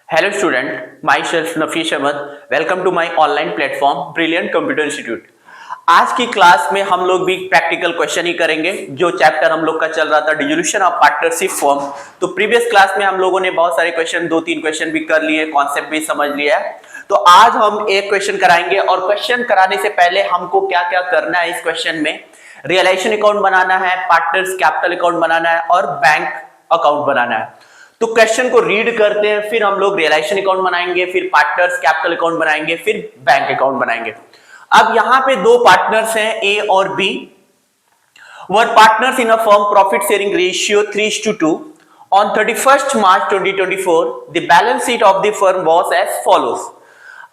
Hello student, myself Nafish Ahmed. Welcome to my online platform Brilliant Computer Institute. आज की class में हम लोग भी प्रैक्टिकल क्वेश्चन ही करेंगे। जो चैप्टर हम लोग का चल रहा था डिसोल्यूशन ऑफ पार्टनरशिप फॉर्म, तो प्रीवियस क्लास में हम लोगों ने बहुत सारे क्वेश्चन, 2-3 क्वेश्चन भी कर लिए, कॉन्सेप्ट भी समझ लिया है। तो आज हम एक क्वेश्चन कराएंगे और क्वेश्चन कराने से पहले हमको क्या क्या करना है इस क्वेश्चन में, रियलाइजेशन अकाउंट बनाना है, पार्टनर्स कैपिटल अकाउंट बनाना है और बैंक अकाउंट बनाना है। तो क्वेश्चन को रीड करते हैं, फिर हम लोग रियलाइजेशन अकाउंट बनाएंगे, फिर पार्टनर्स कैपिटल अकाउंट बनाएंगे, फिर बैंक अकाउंट बनाएंगे। अब यहां पे दो पार्टनर्स हैं ए और B, were partners in a firm profit sharing ratio 3:2। On 31st March 2024 the balance sheet of the firm was as follows.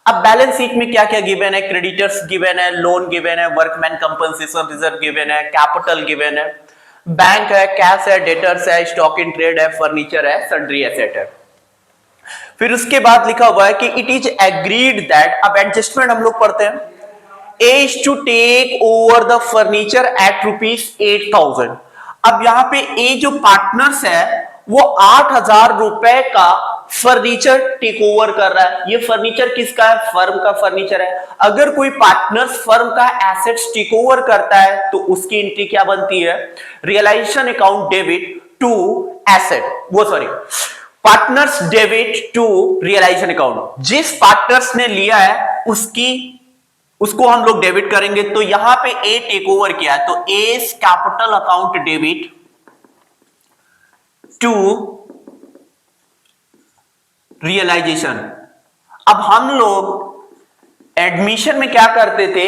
अब बैलेंस शीट में क्या क्या गिवन है, क्रेडिटर्स गिवन है, लोन गिवन है, वर्कमैन कंपनसेशन रिजर्व गिवन है, capital given है, bank है, कैश है, डेटर्स है, स्टॉक इन ट्रेड है, फर्नीचर है, सन्ड्री एसेट है। फिर उसके बाद लिखा हुआ है कि इट इज एग्रीड दैट, अब एडजस्टमेंट हम लोग पढ़ते हैं, A is to take over the furniture at ₹8,000। अब यहां पे ए जो पार्टनर्स है वो 8,000 रुपए का फर्नीचर टेक ओवर कर रहा है। ये फर्नीचर किसका है? फर्म का फर्नीचर है। अगर कोई पार्टनर्स फर्म का एसेट्स टेक ओवर करता है तो उसकी एंट्री क्या बनती है? Realisation account debit to asset, वो sorry, partners debit to realisation account. जिस पार्टनर्स ने लिया है उसको हम लोग डेबिट करेंगे। तो यहां पे ए टेक ओवर किया है, तो A capital account debit to realisation. अब हम लोग एडमिशन में क्या करते थे,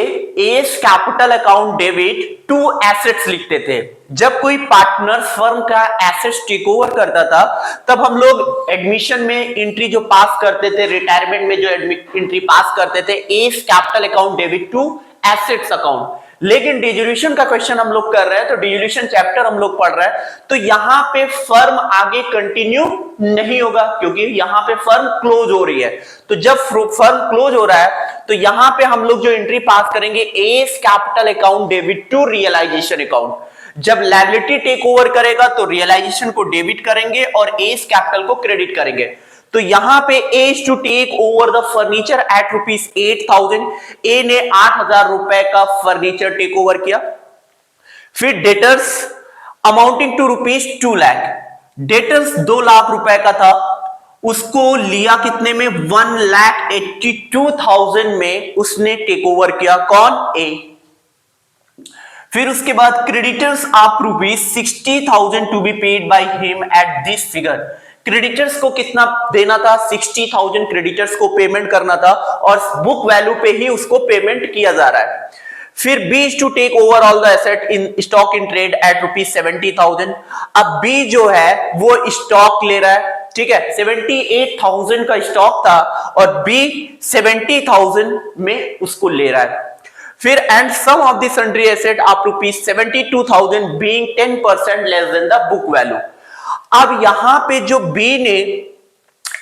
S capital account debit to assets लिखते थे। जब कोई पार्टनर फर्म का एसेट्स टेक ओवर करता था तब हम लोग एडमिशन में एंट्री जो पास करते थे, रिटायरमेंट में जो एंट्री पास करते थे, S capital account debit to assets account. लेकिन डिसोल्यूशन का क्वेश्चन हम लोग कर रहे हैं, तो डिसोल्यूशन चैप्टर हम लोग पढ़ रहे हैं, तो यहां पे फर्म आगे कंटिन्यू नहीं होगा क्योंकि यहां पे फर्म क्लोज हो रही है। तो जब फर्म क्लोज हो रहा है तो यहां पे हम लोग जो एंट्री पास करेंगे, A's capital account debit to realisation account. जब लायबिलिटी टेक ओवर करेगा तो रियलाइजेशन को डेबिट करेंगे और एस कैपिटल को क्रेडिट करेंगे। तो यहां पे A is to take over the furniture at ₹8,000। A ने 8,000 रुपए का फर्नीचर टेक ओवर किया। फिर debtors amounting to ₹2 lakh, debtors 2 lakh रुपए का था, उसको लिया कितने में? 1,82,000 में उसने टेक ओवर किया। कौन? ए। फिर उसके बाद creditors of ₹60,000 to be paid by him at this figure. Creditors को कितना देना था? 60,000 क्रेडिटर्स को पेमेंट करना था और बुक वैल्यू पे ही उसको पेमेंट किया जा रहा है। फिर B is to take over all the asset in stock in trade at ₹70,000। अब बी जो है वो स्टॉक ले रहा है, ठीक है, 78,000 का स्टॉक था और बी 70,000 में उसको ले रहा है। फिर and some of the sundry asset of ₹72,000 being 10% less than the book value. अब यहां पे जो बी ने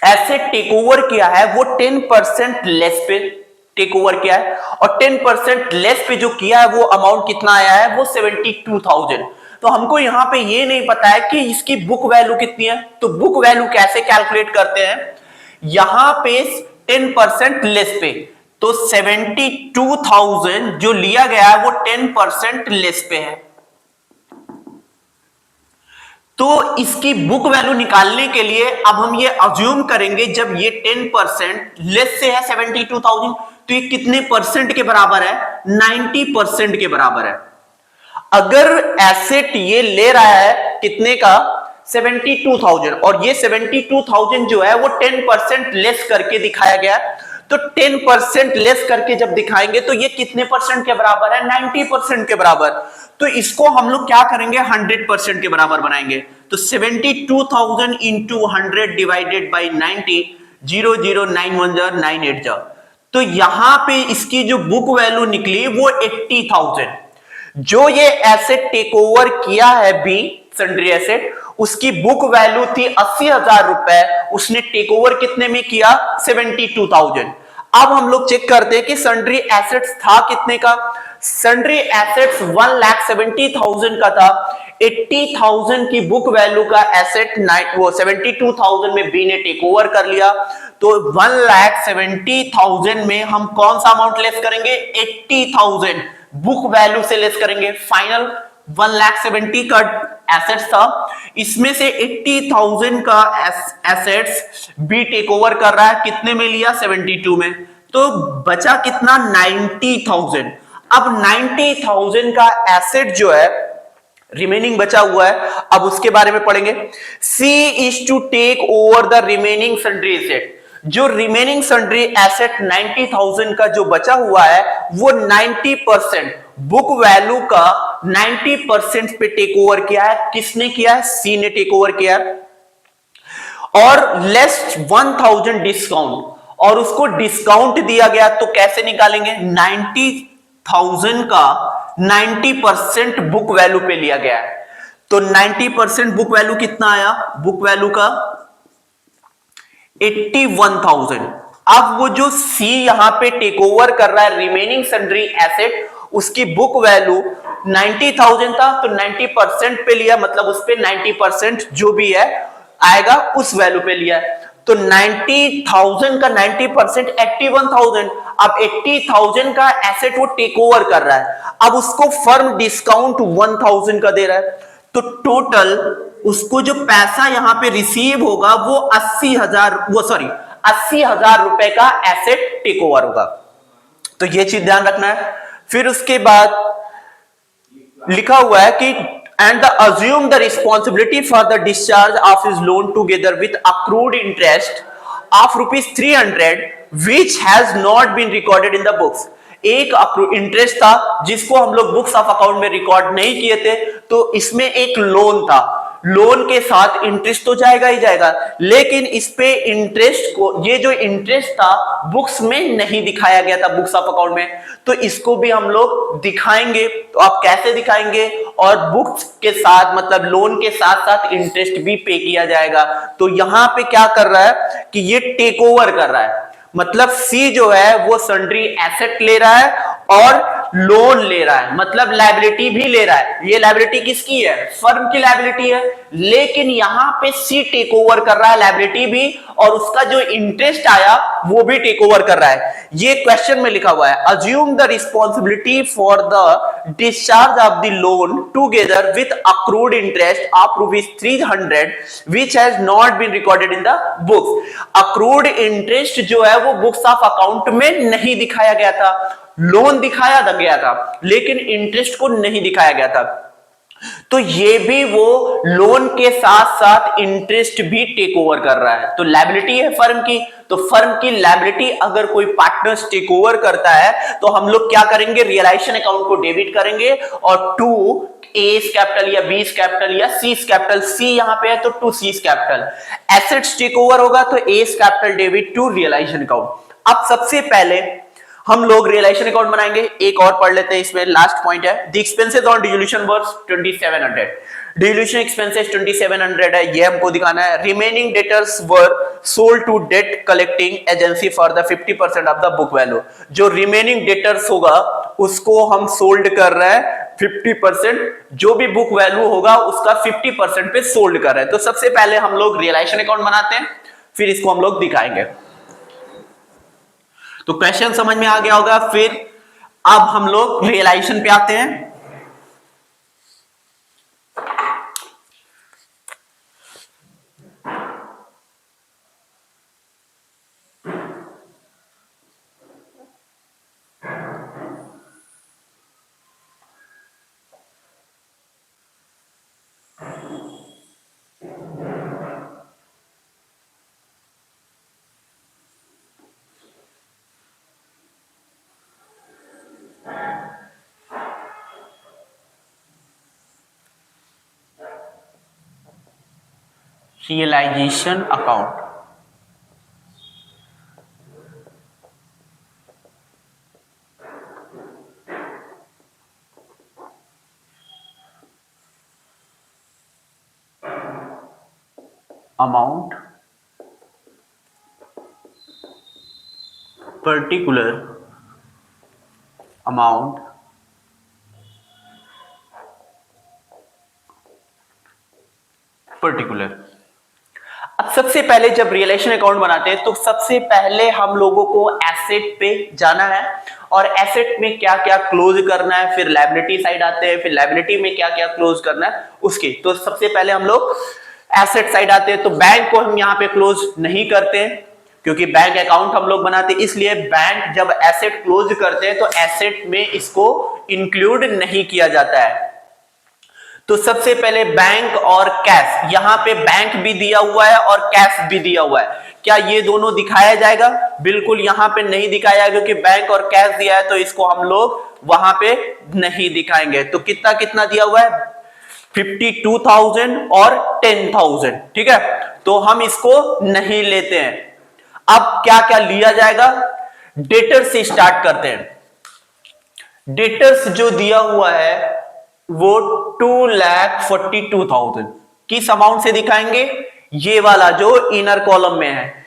एसेट टेक ओवर किया है वो 10% लेस पे टेक ओवर किया है और 10% लेस पे जो किया है वो अमाउंट कितना आया है? वो 72,000। तो हमको यहां पे ये नहीं पता है कि इसकी बुक वैल्यू कितनी है। तो बुक वैल्यू कैसे कैलकुलेट करते हैं? यहां पे 10% लेस पे, तो 72,000 जो लिया गया है वो 10% लेस पे है। तो इसकी बुक वैल्यू निकालने के लिए अब हम ये अज्यूम करेंगे, जब ये 10% लेस से है 72,000, तो ये कितने परसेंट के बराबर है? 90% के बराबर है। अगर एसेट ये ले रहा है कितने का? 72,000, और ये 72,000 जो है वो 10% लेस करके दिखाया गया। तो 10% लेस करके जब दिखाएंगे तो ये कितने परसेंट के बराबर है? 90% के बराबर। तो इसको हम लोग क्या करेंगे? 100% के बराबर बनाएंगे। तो 72,000 इंटू 100 डिवाइडेड बाई 90, 0091098। तो यहां पे इसकी जो बुक वैल्यू निकली वो 80,000। जो ये एसेट टेक ओवर किया है बी, सन्ड्री एसेट, उसकी बुक वैल्यू थी 80,000 रुपए, उसने टेक ओवर कितने में किया? 72,000। अब हम लोग चेक करते हैं कि सन्ड्री एसेट्स था कितने का। सन्ड्री एसेट्स 1,70,000 का था। 80,000 की बुक वैल्यू का एसेट वो 72,000 में बी ने टेक ओवर कर लिया, तो 1,70,000 में हम कौन सा अमाउंट लेस करेंगे? 80,000 बुक वैल्यू से लेस करेंगे। फाइनल 1,70,000 का एसेट्स था, इसमें से 80,000 का एसेट्स बी टेक ओवर कर रहा है, कितने में लिया? 72 में। तो बचा कितना? 90,000। अब 90,000 का एसेट जो है रिमेनिंग बचा हुआ है, अब उसके बारे में पढ़ेंगे। C is to take over the remaining sundry asset. जो रिमेनिंग सन्ड्री एसेट 90,000 का जो बचा हुआ है वो 90% बुक वैल्यू का 90% पे टेक ओवर किया है। किसने किया है? सी ने टेक ओवर किया है। और लेस 1,000 डिस्काउंट, और उसको डिस्काउंट दिया गया, तो कैसे निकालेंगे? 90,000 का 90% बुक वैल्यू पे लिया गया है, तो 90% बुक वैल्यू कितना आया? बुक वैल्यू का 81,000। अब वो जो सी यहां पे टेक ओवर कर रहा है रिमेनिंग सन्ड्री एसेट, उसकी बुक वैल्यू 90,000 था, तो 90% पे लिया, मतलब उस पे 90% जो भी है आएगा उस वैल्यू पे लिया है। तो 90,000 का 90% 81,000। अब 80,000 का एसेट वो टेक ओवर कर रहा है, अब उसको फर्म डिस्काउंट 1,000 का दे रहा है, तो टोटल उसको जो पैसा यहां पे रिसीव होगा वो 80,000 रुपए का एसेट टेक ओवर होगा। तो ये चीज ध्यान रखना है। फिर उसके बाद लिखा हुआ है कि and the assume the responsibility for the discharge of his loan together with accrued interest of rupees 300 which has not been recorded in the books। एक इंटरेस्ट था जिसको हम लोग बुक्स ऑफ अकाउंट में रिकॉर्ड नहीं किए थे, तो इसमें एक लोन था, लोन के साथ इंटरेस्ट तो जाएगा ही जाएगा, लेकिन इस पे इंटरेस्ट को, ये जो इंटरेस्ट था बुक्स में नहीं दिखाया गया था बुक्स ऑफ अकाउंट में, तो इसको भी हम लोग दिखाएंगे। तो आप कैसे दिखाएंगे? और बुक्स के साथ, मतलब लोन के साथ साथ इंटरेस्ट भी पे किया जाएगा। तो यहां पे क्या कर रहा है कि ये टेक ओवर कर रहा है, मतलब सी जो है वो सन्ड्री एसेट ले रहा है और लोन ले रहा है, मतलब लायबिलिटी भी ले रहा है। ये लायबिलिटी किसकी है? फर्म की लायबिलिटी है, लेकिन यहां पे सी टेक ओवर कर रहा है लायबिलिटी भी, और उसका जो इंटरेस्ट आया वो भी टेक ओवर कर रहा है। ये क्वेश्चन में लिखा हुआ है, assume the responsibility for the discharge of the loan together with accrued interest of ₹300 which has not been recorded in the books. Accrued interest जो है वो बुक्स ऑफ अकाउंट में नहीं दिखाया गया था, लोन दिखाया गया था लेकिन इंटरेस्ट को नहीं दिखाया गया था। तो ये भी वो लोन के साथ साथ इंटरेस्ट भी टेक ओवर कर रहा है, तो लायबिलिटी है फर्म की। तो फर्म की लायबिलिटी अगर कोई पार्टनर्स टेक ओवर करता है तो हम लोग क्या करेंगे? रियलाइजेशन अकाउंट को डेबिट करेंगे, और टू ए कैपिटल या बी कैपिटल या सी कैपिटल, सी यहां पे है तो to C capital. Assets take over होगा तो A capital debit to realisation account. अब सबसे पहले हम लोग रियलाइजेशन अकाउंट बनाएंगे। एक और पढ़ लेते हैं, इसमें लास्ट पॉइंट है, the expenses on dissolution were 2700। Dissolution expenses 2700 है, ये हमको दिखाना है। Remaining debtors were sold to debt collecting agency for the 50% of the book value. जो रिमेनिंग डेटर्स होगा उसको हम सोल्ड कर रहे हैं 50%, जो भी बुक वैल्यू होगा उसका 50% पे सोल्ड कर रहे हैं। तो सबसे पहले हम लोग रियलाइजेशन अकाउंट बनाते हैं, फिर इसको हम लोग दिखाएंगे। तो क्वेश्चन समझ में आ गया होगा। फिर अब हम लोग रियलाइजेशन पे आते हैं। Realisation account, amount particular amount particular. अब सबसे पहले जब रियलाइजेशन अकाउंट बनाते हैं तो सबसे पहले हम लोगों को एसेट पे जाना है और एसेट में क्या क्या क्लोज करना है, फिर लायबिलिटी साइड आते हैं, फिर लायबिलिटी में क्या क्या क्लोज करना है उसकी। तो सबसे पहले हम लोग एसेट साइड आते हैं। तो बैंक को हम यहाँ पे क्लोज नहीं करते हैं क्योंकि बैंक अकाउंट हम लोग बनाते हैं, इसलिए बैंक जब एसेट क्लोज करते हैं तो एसेट में इसको इंक्लूड नहीं किया जाता है। तो सबसे पहले बैंक और कैश, यहां पे बैंक भी दिया हुआ है और कैश भी दिया हुआ है, क्या ये दोनों दिखाया जाएगा? बिल्कुल यहाँ पे नहीं दिखाया जाएगा क्योंकि बैंक और कैश दिया है तो इसको हम लोग वहां पे नहीं दिखाएंगे। तो कितना कितना दिया हुआ है? 52,000 और 10,000, ठीक है, तो हम इसको नहीं लेते हैं। अब क्या क्या लिया जाएगा? डेटर से स्टार्ट करते हैं। डेटर्स जो दिया हुआ है वो 2,42,000 किस अमाउंट से दिखाएंगे? ये वाला जो इनर कॉलम में है,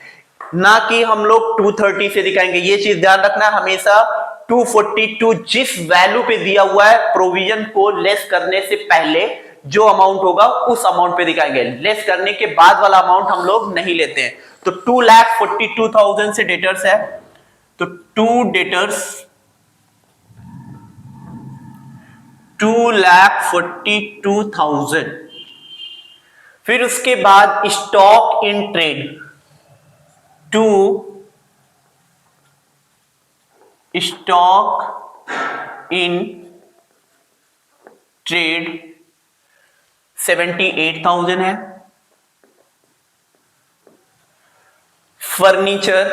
ना कि हम लोग 230 से दिखाएंगे। ये चीज ध्यान रखना, हमेशा 242 जिस वैल्यू पे दिया हुआ है प्रोविजन को लेस करने से पहले जो अमाउंट होगा उस अमाउंट पे दिखाएंगे, लेस करने के बाद वाला अमाउंट हम लोग नहीं लेते हैं। तो 2,42,000 से डेटर्स है, तो 2,42,000। फिर उसके बाद stock in trade, stock in trade 78,000 है। Furniture,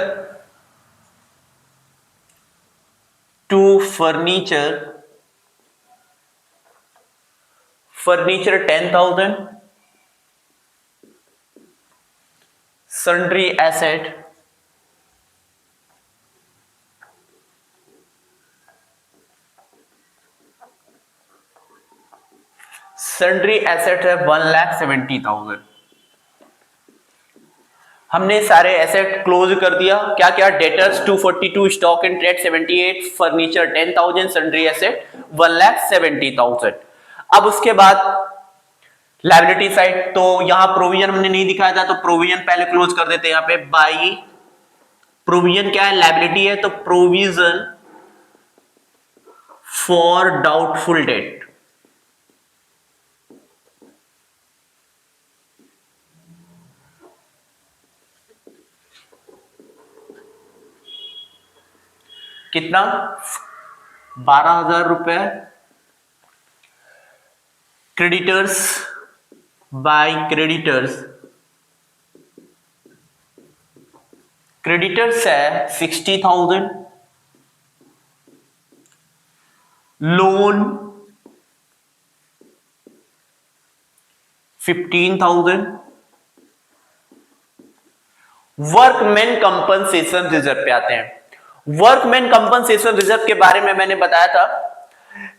furniture 10,000। सन्ड्री एसेट, है 1,70,000। हमने सारे एसेट क्लोज कर दिया। क्या क्या? Debtors 242, stock in trade 78, furniture 10,000, sundry asset 1,70,000। अब उसके बाद लायबिलिटी साइड, तो यहां प्रोविजन हमने नहीं दिखाया था तो प्रोविजन पहले क्लोज कर देते हैं। यहां पे बाई प्रोविजन क्या है? लायबिलिटी है, तो प्रोविजन फॉर डाउटफुल डेट, कितना? 12,000 रुपए। क्रेडिटर्स बाय क्रेडिटर्स है 60,000। लोन 15,000। वर्कमैन कंपनसेशन रिजर्व पे आते हैं। वर्कमैन कंपनसेशन रिजर्व के बारे में मैंने बताया था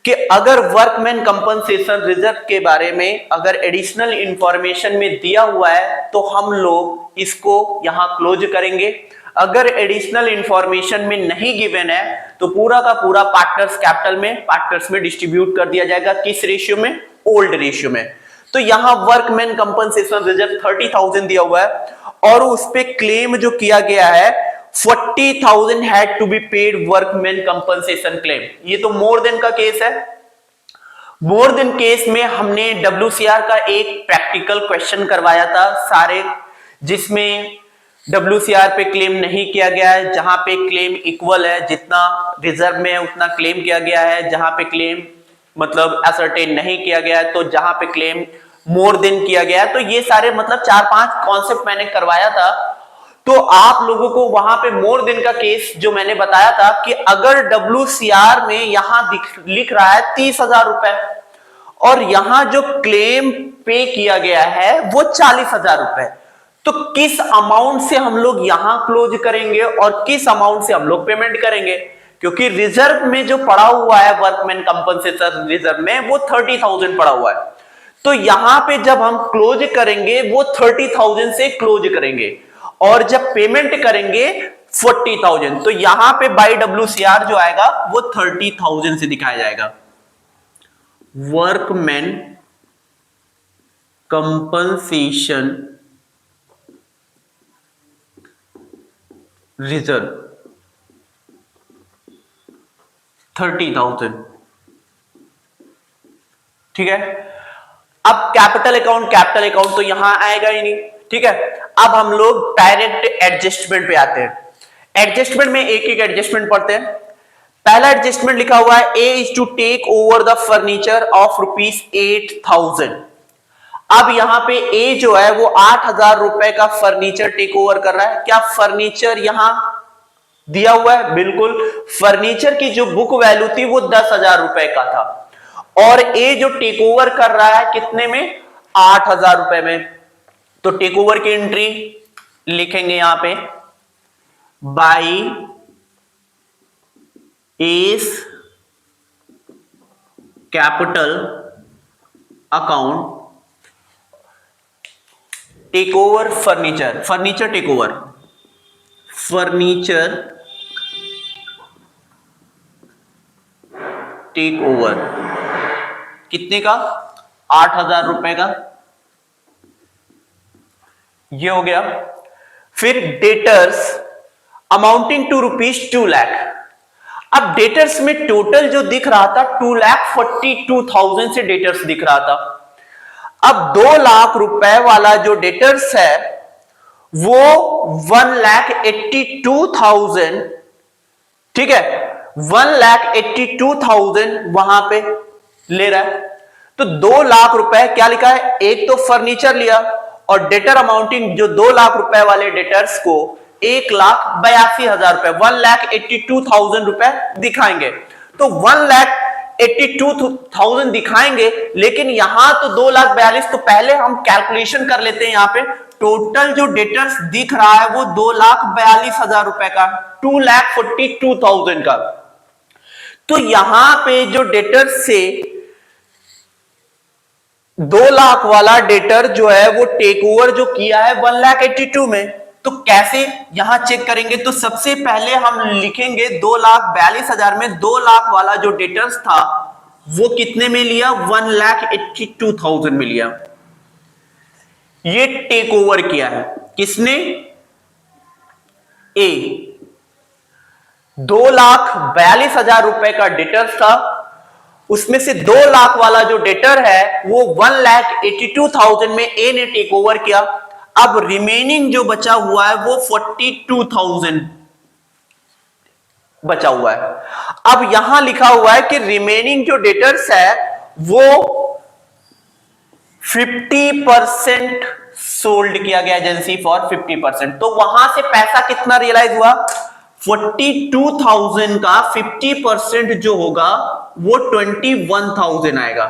कि अगर वर्कमैन कंपनसेशन रिजर्व के बारे में अगर एडिशनल इंफॉर्मेशन में दिया हुआ है तो हम लोग इसको यहां क्लोज करेंगे। अगर एडिशनल इंफॉर्मेशन में नहीं गिवन है तो पूरा का पूरा पार्टनर्स में डिस्ट्रीब्यूट कर दिया जाएगा। किस रेशियो में? ओल्ड रेशियो में। तो यहां वर्कमैन कंपनसेशन रिजर्व 30,000 दिया हुआ है और उस पे क्लेम जो किया गया है 40,000 had to be paid workman compensation claim. ये तो मोर देन का केस है। मोर देन केस में हमने WCR का एक प्रैक्टिकल क्वेश्चन करवाया था सारे, जिसमें WCR पे क्लेम नहीं किया गया है, जहां पे क्लेम इक्वल है, जितना रिजर्व में है उतना क्लेम किया गया है, जहां पे क्लेम मतलब असर्टेन नहीं किया गया है, तो जहां पे क्लेम मोर देन किया गया है। तो ये सारे मतलब 4-5 कॉन्सेप्ट मैंने करवाया था। तो आप लोगों को वहां पे मोर देन का केस जो मैंने बताया था कि अगर WCR में यहां लिख रहा है 30,000 रुपए और यहां जो क्लेम पे किया गया है वो 40,000 रुपए, तो किस अमाउंट से हम लोग यहां क्लोज करेंगे और किस अमाउंट से हम लोग पेमेंट करेंगे? क्योंकि रिजर्व में जो पड़ा हुआ है वर्कमैन कंपनसेशन रिजर्व में वो 30,000 पड़ा हुआ है, तो यहां पे जब हम क्लोज करेंगे वो 30,000 से क्लोज करेंगे और जब पेमेंट करेंगे 40,000, तो यहां पे बाई WCR जो आएगा वो 30,000 से दिखाया जाएगा। Workman compensation reserve 30,000। ठीक है, अब कैपिटल अकाउंट तो यहां आएगा ही नहीं। ठीक है, अब हम लोग डायरेक्ट एडजस्टमेंट पे आते हैं। एडजस्टमेंट में एक एक एडजस्टमेंट पढ़ते हैं। पहला एडजस्टमेंट लिखा हुआ है, A is to take over the furniture of ₹8,000। अब यहां पे ए जो है वो 8,000 रुपए का फर्नीचर टेक ओवर कर रहा है। क्या फर्नीचर यहां दिया हुआ है? बिल्कुल। फर्नीचर की जो बुक वैल्यू थी वो 10,000 रुपए का था, और ए जो टेक ओवर कर रहा है कितने में? 8,000 रुपए में। तो टेक ओवर की एंट्री लिखेंगे यहां पे, by A's capital account take over furniture take over furniture take over कितने का? 8,000 रुपए का। ये हो गया। फिर डेटर्स अमाउंटिंग टू ₹2 लाख। अब डेटर्स में टोटल जो दिख रहा था 2,42,000 से डेटर्स दिख रहा था। अब 2 लाख रुपए वाला जो डेटर्स है वो 1,82,000, ठीक है, 1,82,000 वहां पे ले रहा है। तो 2 लाख रुपए क्या लिखा है? एक तो फर्नीचर लिया, और डेटर अमाउंटिंग जो 2 लाख रुपए वाले डेटर्स को 1,82,000 रुपए, 1,82,000 रुपए दिखाएंगे। तो 1,82,000 दिखाएंगे, लेकिन यहां तो 2,42,000। तो पहले हम कैलकुलेशन कर लेते हैं। यहां पे टोटल जो डेटर्स दिख रहा है वो 2,42,000 रुपए का, 2,42,000 का। तो यहां पे जो डेटर्स से 2 लाख वाला डेटर जो है वो टेक ओवर जो किया है 1,82,000 में। तो कैसे यहां चेक करेंगे? तो सबसे पहले हम लिखेंगे 2,42,000 में 2 लाख वाला जो डेटर्स था वो कितने में लिया? 1,82,000 में लिया। ये टेक ओवर किया है किसने? ए। 2,42,000 रुपए का डेटर था, उसमें से 2 लाख वाला जो डेटर है वो 1,82,000 में ए ने टेक ओवर किया। अब रिमेनिंग जो बचा हुआ है वो 42,000 बचा हुआ है। अब यहां लिखा हुआ है कि रिमेनिंग जो डेटर्स है वो 50% सोल्ड किया गया एजेंसी फॉर 50%। तो वहां से पैसा कितना रियलाइज हुआ? 42,000 का 50% जो होगा वो 21,000 आएगा।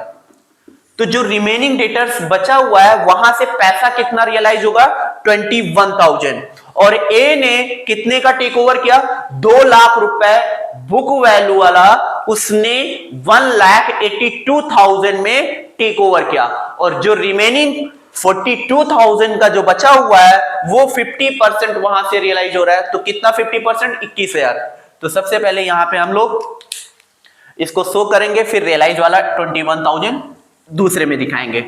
तो जो रिमेनिंग डेटर्स बचा हुआ है वहां से पैसा कितना रियलाइज होगा? 21,000। और ए ने कितने का टेक ओवर किया? 2 लाख रुपए बुक वैल्यू वाला, उसने 1,82,000 में टेक ओवर किया। और जो रिमेनिंग 42,000 का जो बचा हुआ है वो 50% वहां से रियलाइज हो रहा है। तो कितना 50%? 21,000। तो सबसे पहले यहां पे हम लोग इसको शो करेंगे, फिर रियलाइज वाला 21,000 दूसरे में दिखाएंगे।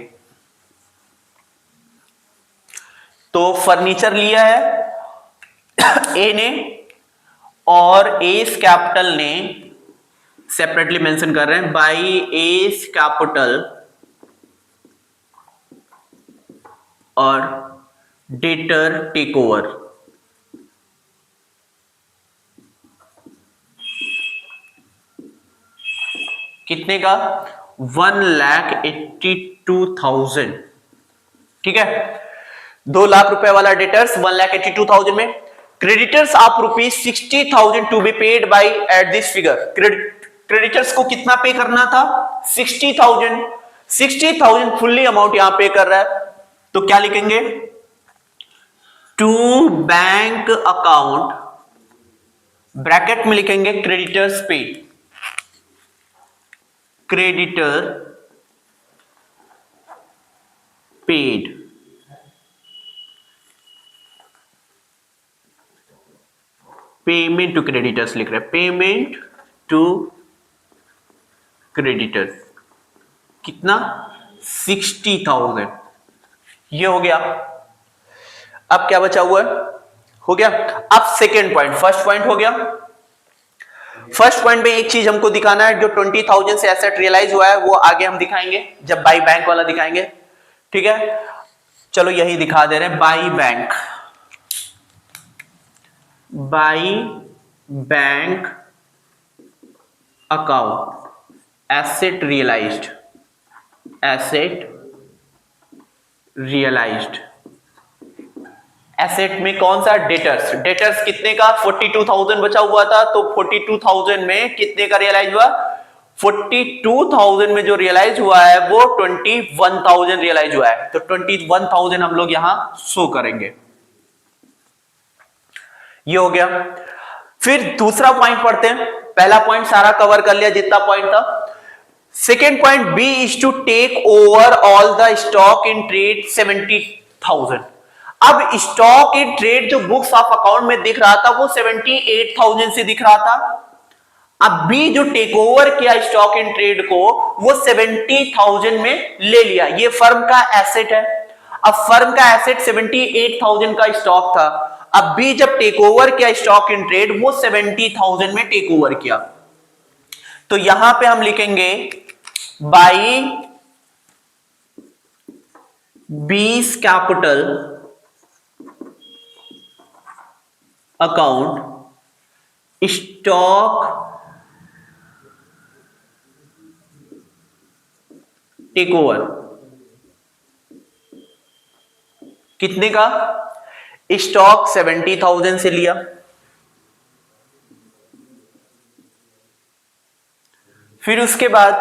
तो फर्नीचर लिया है ए ने, और एस कैपिटल ने सेपरेटली मेंशन कर रहे हैं, बाई एस कैपिटल और डेटर टेक ओवर। कितने का? 1,82,000। ठीक है, 2 लाख रुपए वाला डेटर्स 1,82,000 में। क्रेडिटर्स आप ₹60,000 to be paid by at this figure. Creditors को कितना पे करना था? 60,000। 60,000 फुल्ली अमाउंट यहां पे कर रहा है। तो क्या लिखेंगे? टू बैंक अकाउंट, ब्रैकेट में लिखेंगे creditors paid, creditor paid, payment to creditors लिख रहे हैं, पेमेंट टू क्रेडिटर्स। कितना? 60,000। ये हो गया। अब क्या बचा हुआ है? हो गया। अब सेकेंड पॉइंट, फर्स्ट पॉइंट हो गया। फर्स्ट पॉइंट में एक चीज हमको दिखाना है, जो 20,000 से एसेट रियलाइज हुआ है वो आगे हम दिखाएंगे जब बाई बैंक वाला दिखाएंगे। ठीक है, चलो यही दिखा दे रहे हैं। By bank, by bank account asset realised, asset realised. Asset में कौन सा? डेटर्स। डेटर्स कितने का? 42,000 बचा हुआ था, तो 42,000 में कितने का रियलाइज हुआ? 42,000 में जो रियलाइज हुआ है वो 21,000 रियलाइज हुआ है, तो 21,000 हम लोग यहां शो करेंगे। ये हो गया। फिर दूसरा पॉइंट पढ़ते हैं। पहला पॉइंट सारा कवर कर लिया जितना पॉइंट था। Second point, B is to take over all the stock in trade 70,000। अब स्टॉक इन ट्रेड जो बुक्स ऑफ अकाउंट में दिख रहा था वो 78,000 से दिख रहा था। अब बी जो टेक ओवर किया स्टॉक इन ट्रेड को वो 70,000 में ले लिया। ये फर्म का एसेट है। अब फर्म का एसेट 78,000 का स्टॉक था। अब बी जब टेक ओवर किया स्टॉक इन ट्रेड वो 70,000 में टेक ओवर किया, तो यहां पे हम लिखेंगे by B's capital account stock take over. कितने का? स्टॉक 70,000 से लिया। फिर उसके बाद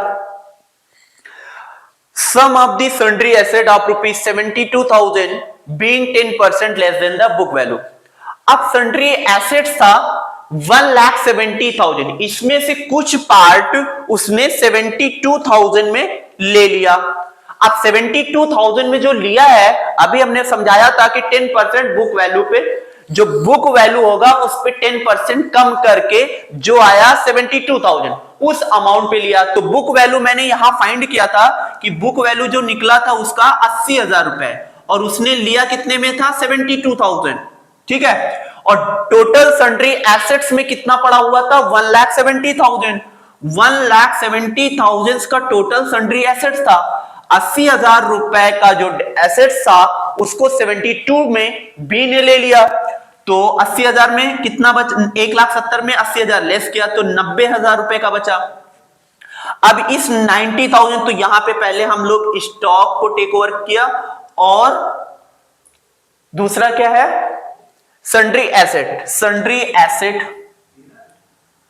sum of the sundry asset of ₹72,000 being 10% less than the book value. अब सन्ड्री एसेट्स था 1,70,000, इसमें से कुछ पार्ट उसने 72,000 में ले लिया। अब 72,000 में जो लिया है, अभी हमने समझाया था कि 10% बुक वैल्यू पे, जो बुक वैल्यू होगा उस पे 10% कम करके जो आया 72,000 उस अमाउंट पे लिया। तो बुक वैल्यू मैंने यहां फाइंड किया था कि बुक वैल्यू जो निकला था उसका 80,000 रुपए, और उसने लिया कितने में था? 72,000। ठीक है, और टोटल सन्ड्री एसेट्स में कितना पड़ा हुआ था? 1,70,000। 1,70,000 का टोटल सन्ड्री एसेट्स था। 80,000 रुपए का जो एसेट्स था उसको 72 में बी ने ले लिया, तो 80,000 में कितना बच? 1,70,000 में 80,000 लेस किया तो 90,000 रुपए का बचा। अब इस 90,000, तो यहां पे पहले हम लोग स्टॉक को टेक ओवर किया, और दूसरा क्या है? Sundry asset. Sundry asset,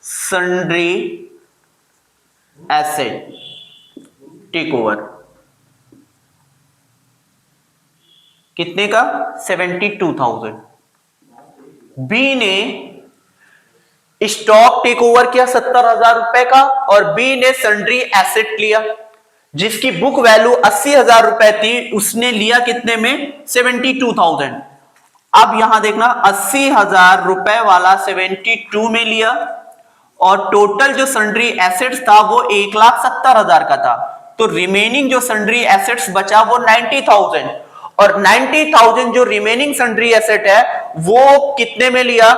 sundry asset take over कितने का? 72,000। बी ने स्टॉक टेक ओवर किया 70,000 रुपए का, और बी ने सन्ड्री एसेट लिया जिसकी बुक वैल्यू 80,000 रुपए थी, उसने लिया कितने में? 72,000। अब यहां देखना, 80,000 रुपए वाला 72 में लिया, और टोटल जो सन्ड्री एसेट्स था वो 1,70,000 का था, तो रिमेनिंग जो सन्ड्री एसेट्स बचा वो 90,000, और 90,000 जो रिमेनिंग सन्ड्री एसेट है वो कितने में लिया?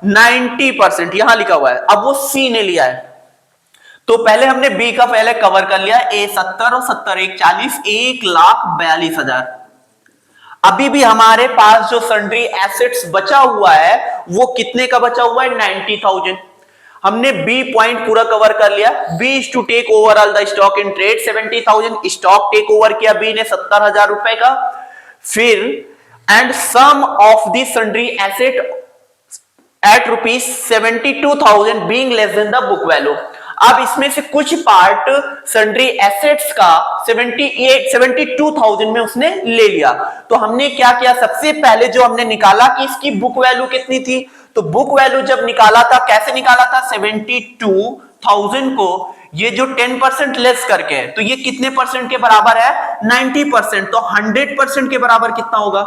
90%, यहां लिखा हुआ है। अब वो सी ने लिया है, तो पहले हमने बी का पहले कवर कर लिया। ए 70 और 70 1 40, 1,42,000। अभी भी हमारे पास जो सन्ड्री एसेट्स बचा हुआ है वो कितने का बचा हुआ है? 90,000। हमने बी पॉइंट पूरा कवर कर लिया। B is to take over all the stock in trade 70,000, stock take over किया बी ने 70,000 रुपए का। फिर and some of the sundry asset at ₹72,000 being less than the book value. अब इसमें से कुछ पार्ट सन्ड्री एसेट्स का 72,000 में उसने ले लिया, तो हमने क्या किया? सबसे पहले जो हमने निकाला कि इसकी बुक वैल्यू कितनी थी, तो बुक वैल्यू जब निकाला था, कैसे निकाला था? 72,000 को ये जो 10% लेस करके है, तो ये कितने परसेंट के बराबर है? 90%। तो 100% के बराबर कितना होगा?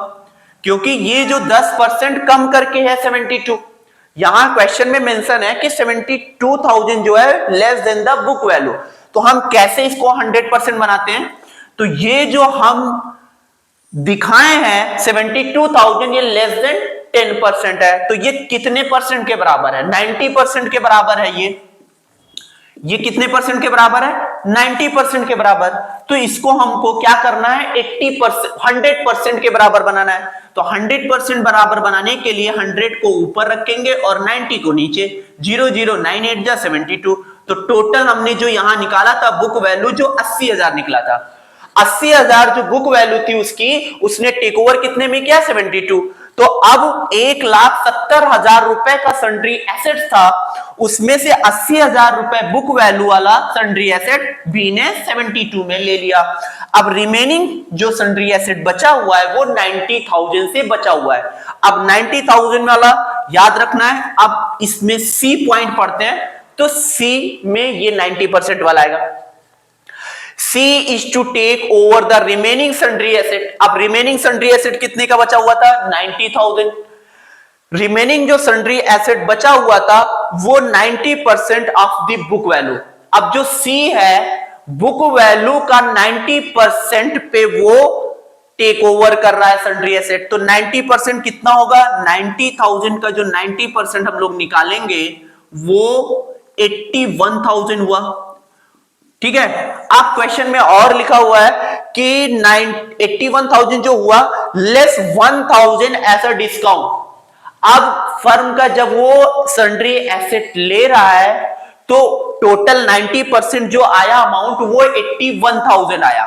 क्योंकि ये जो 10% कम करके है 72, यहां क्वेश्चन में मेंशन है कि 72,000 जो है less than the book value. तो हम कैसे इसको 100% बनाते हैं? तो ये जो हम दिखाए हैं 72,000 ये लेस देन 10% है, तो ये कितने परसेंट के बराबर है? 90% के बराबर है। ये कितने परसेंट के बराबर है? 90% के बराबर। तो इसको हमको क्या करना है? 80%, 100% के बराबर बनाना है। तो 100% बराबर बनाने के लिए 100 को ऊपर रखेंगे और 90 को नीचे। 0 0 9 8 जा 72। तो टोटल हमने जो यहां निकाला था बुक वैल्यू, जो 80,000 निकला था, 80,000 जो बुक वैल्यू थी उसकी, उसने टेक ओवर कितने में किया? 72। तो अब 1,70,000 रुपए का सन्ड्री एसेट था, उसमें से 80,000 रुपए बुक वैल्यू वाला सन्ड्री एसेट बी ने 72 में ले लिया। अब रिमेनिंग जो सन्ड्री एसेट बचा हुआ है वो 90,000 से बचा हुआ है। अब 90,000 वाला याद रखना है। अब इसमें सी पॉइंट पढ़ते हैं, तो सी में ये 90% वाला आएगा। C is to take over the remaining sundry asset। अब remaining sundry asset कितने का बचा हुआ था? 90,000। रिमेनिंग जो सन्ड्री एसेट बचा हुआ था वो 90% ऑफ द बुक वैल्यू। अब जो C है, बुक वैल्यू का 90% पे वो टेक ओवर कर रहा है सन्ड्री एसेट। तो 90% कितना होगा? 90,000 का जो 90% हम लोग निकालेंगे वो 81,000 हुआ। ठीक है। आप क्वेश्चन में और लिखा हुआ है कि 81,000 जो हुआ लेस 1,000 एज अ डिस्काउंट। अब फर्म का जब वो सन्ड्री एसेट ले रहा है तो टोटल 90% जो आया अमाउंट वो 81,000 आया।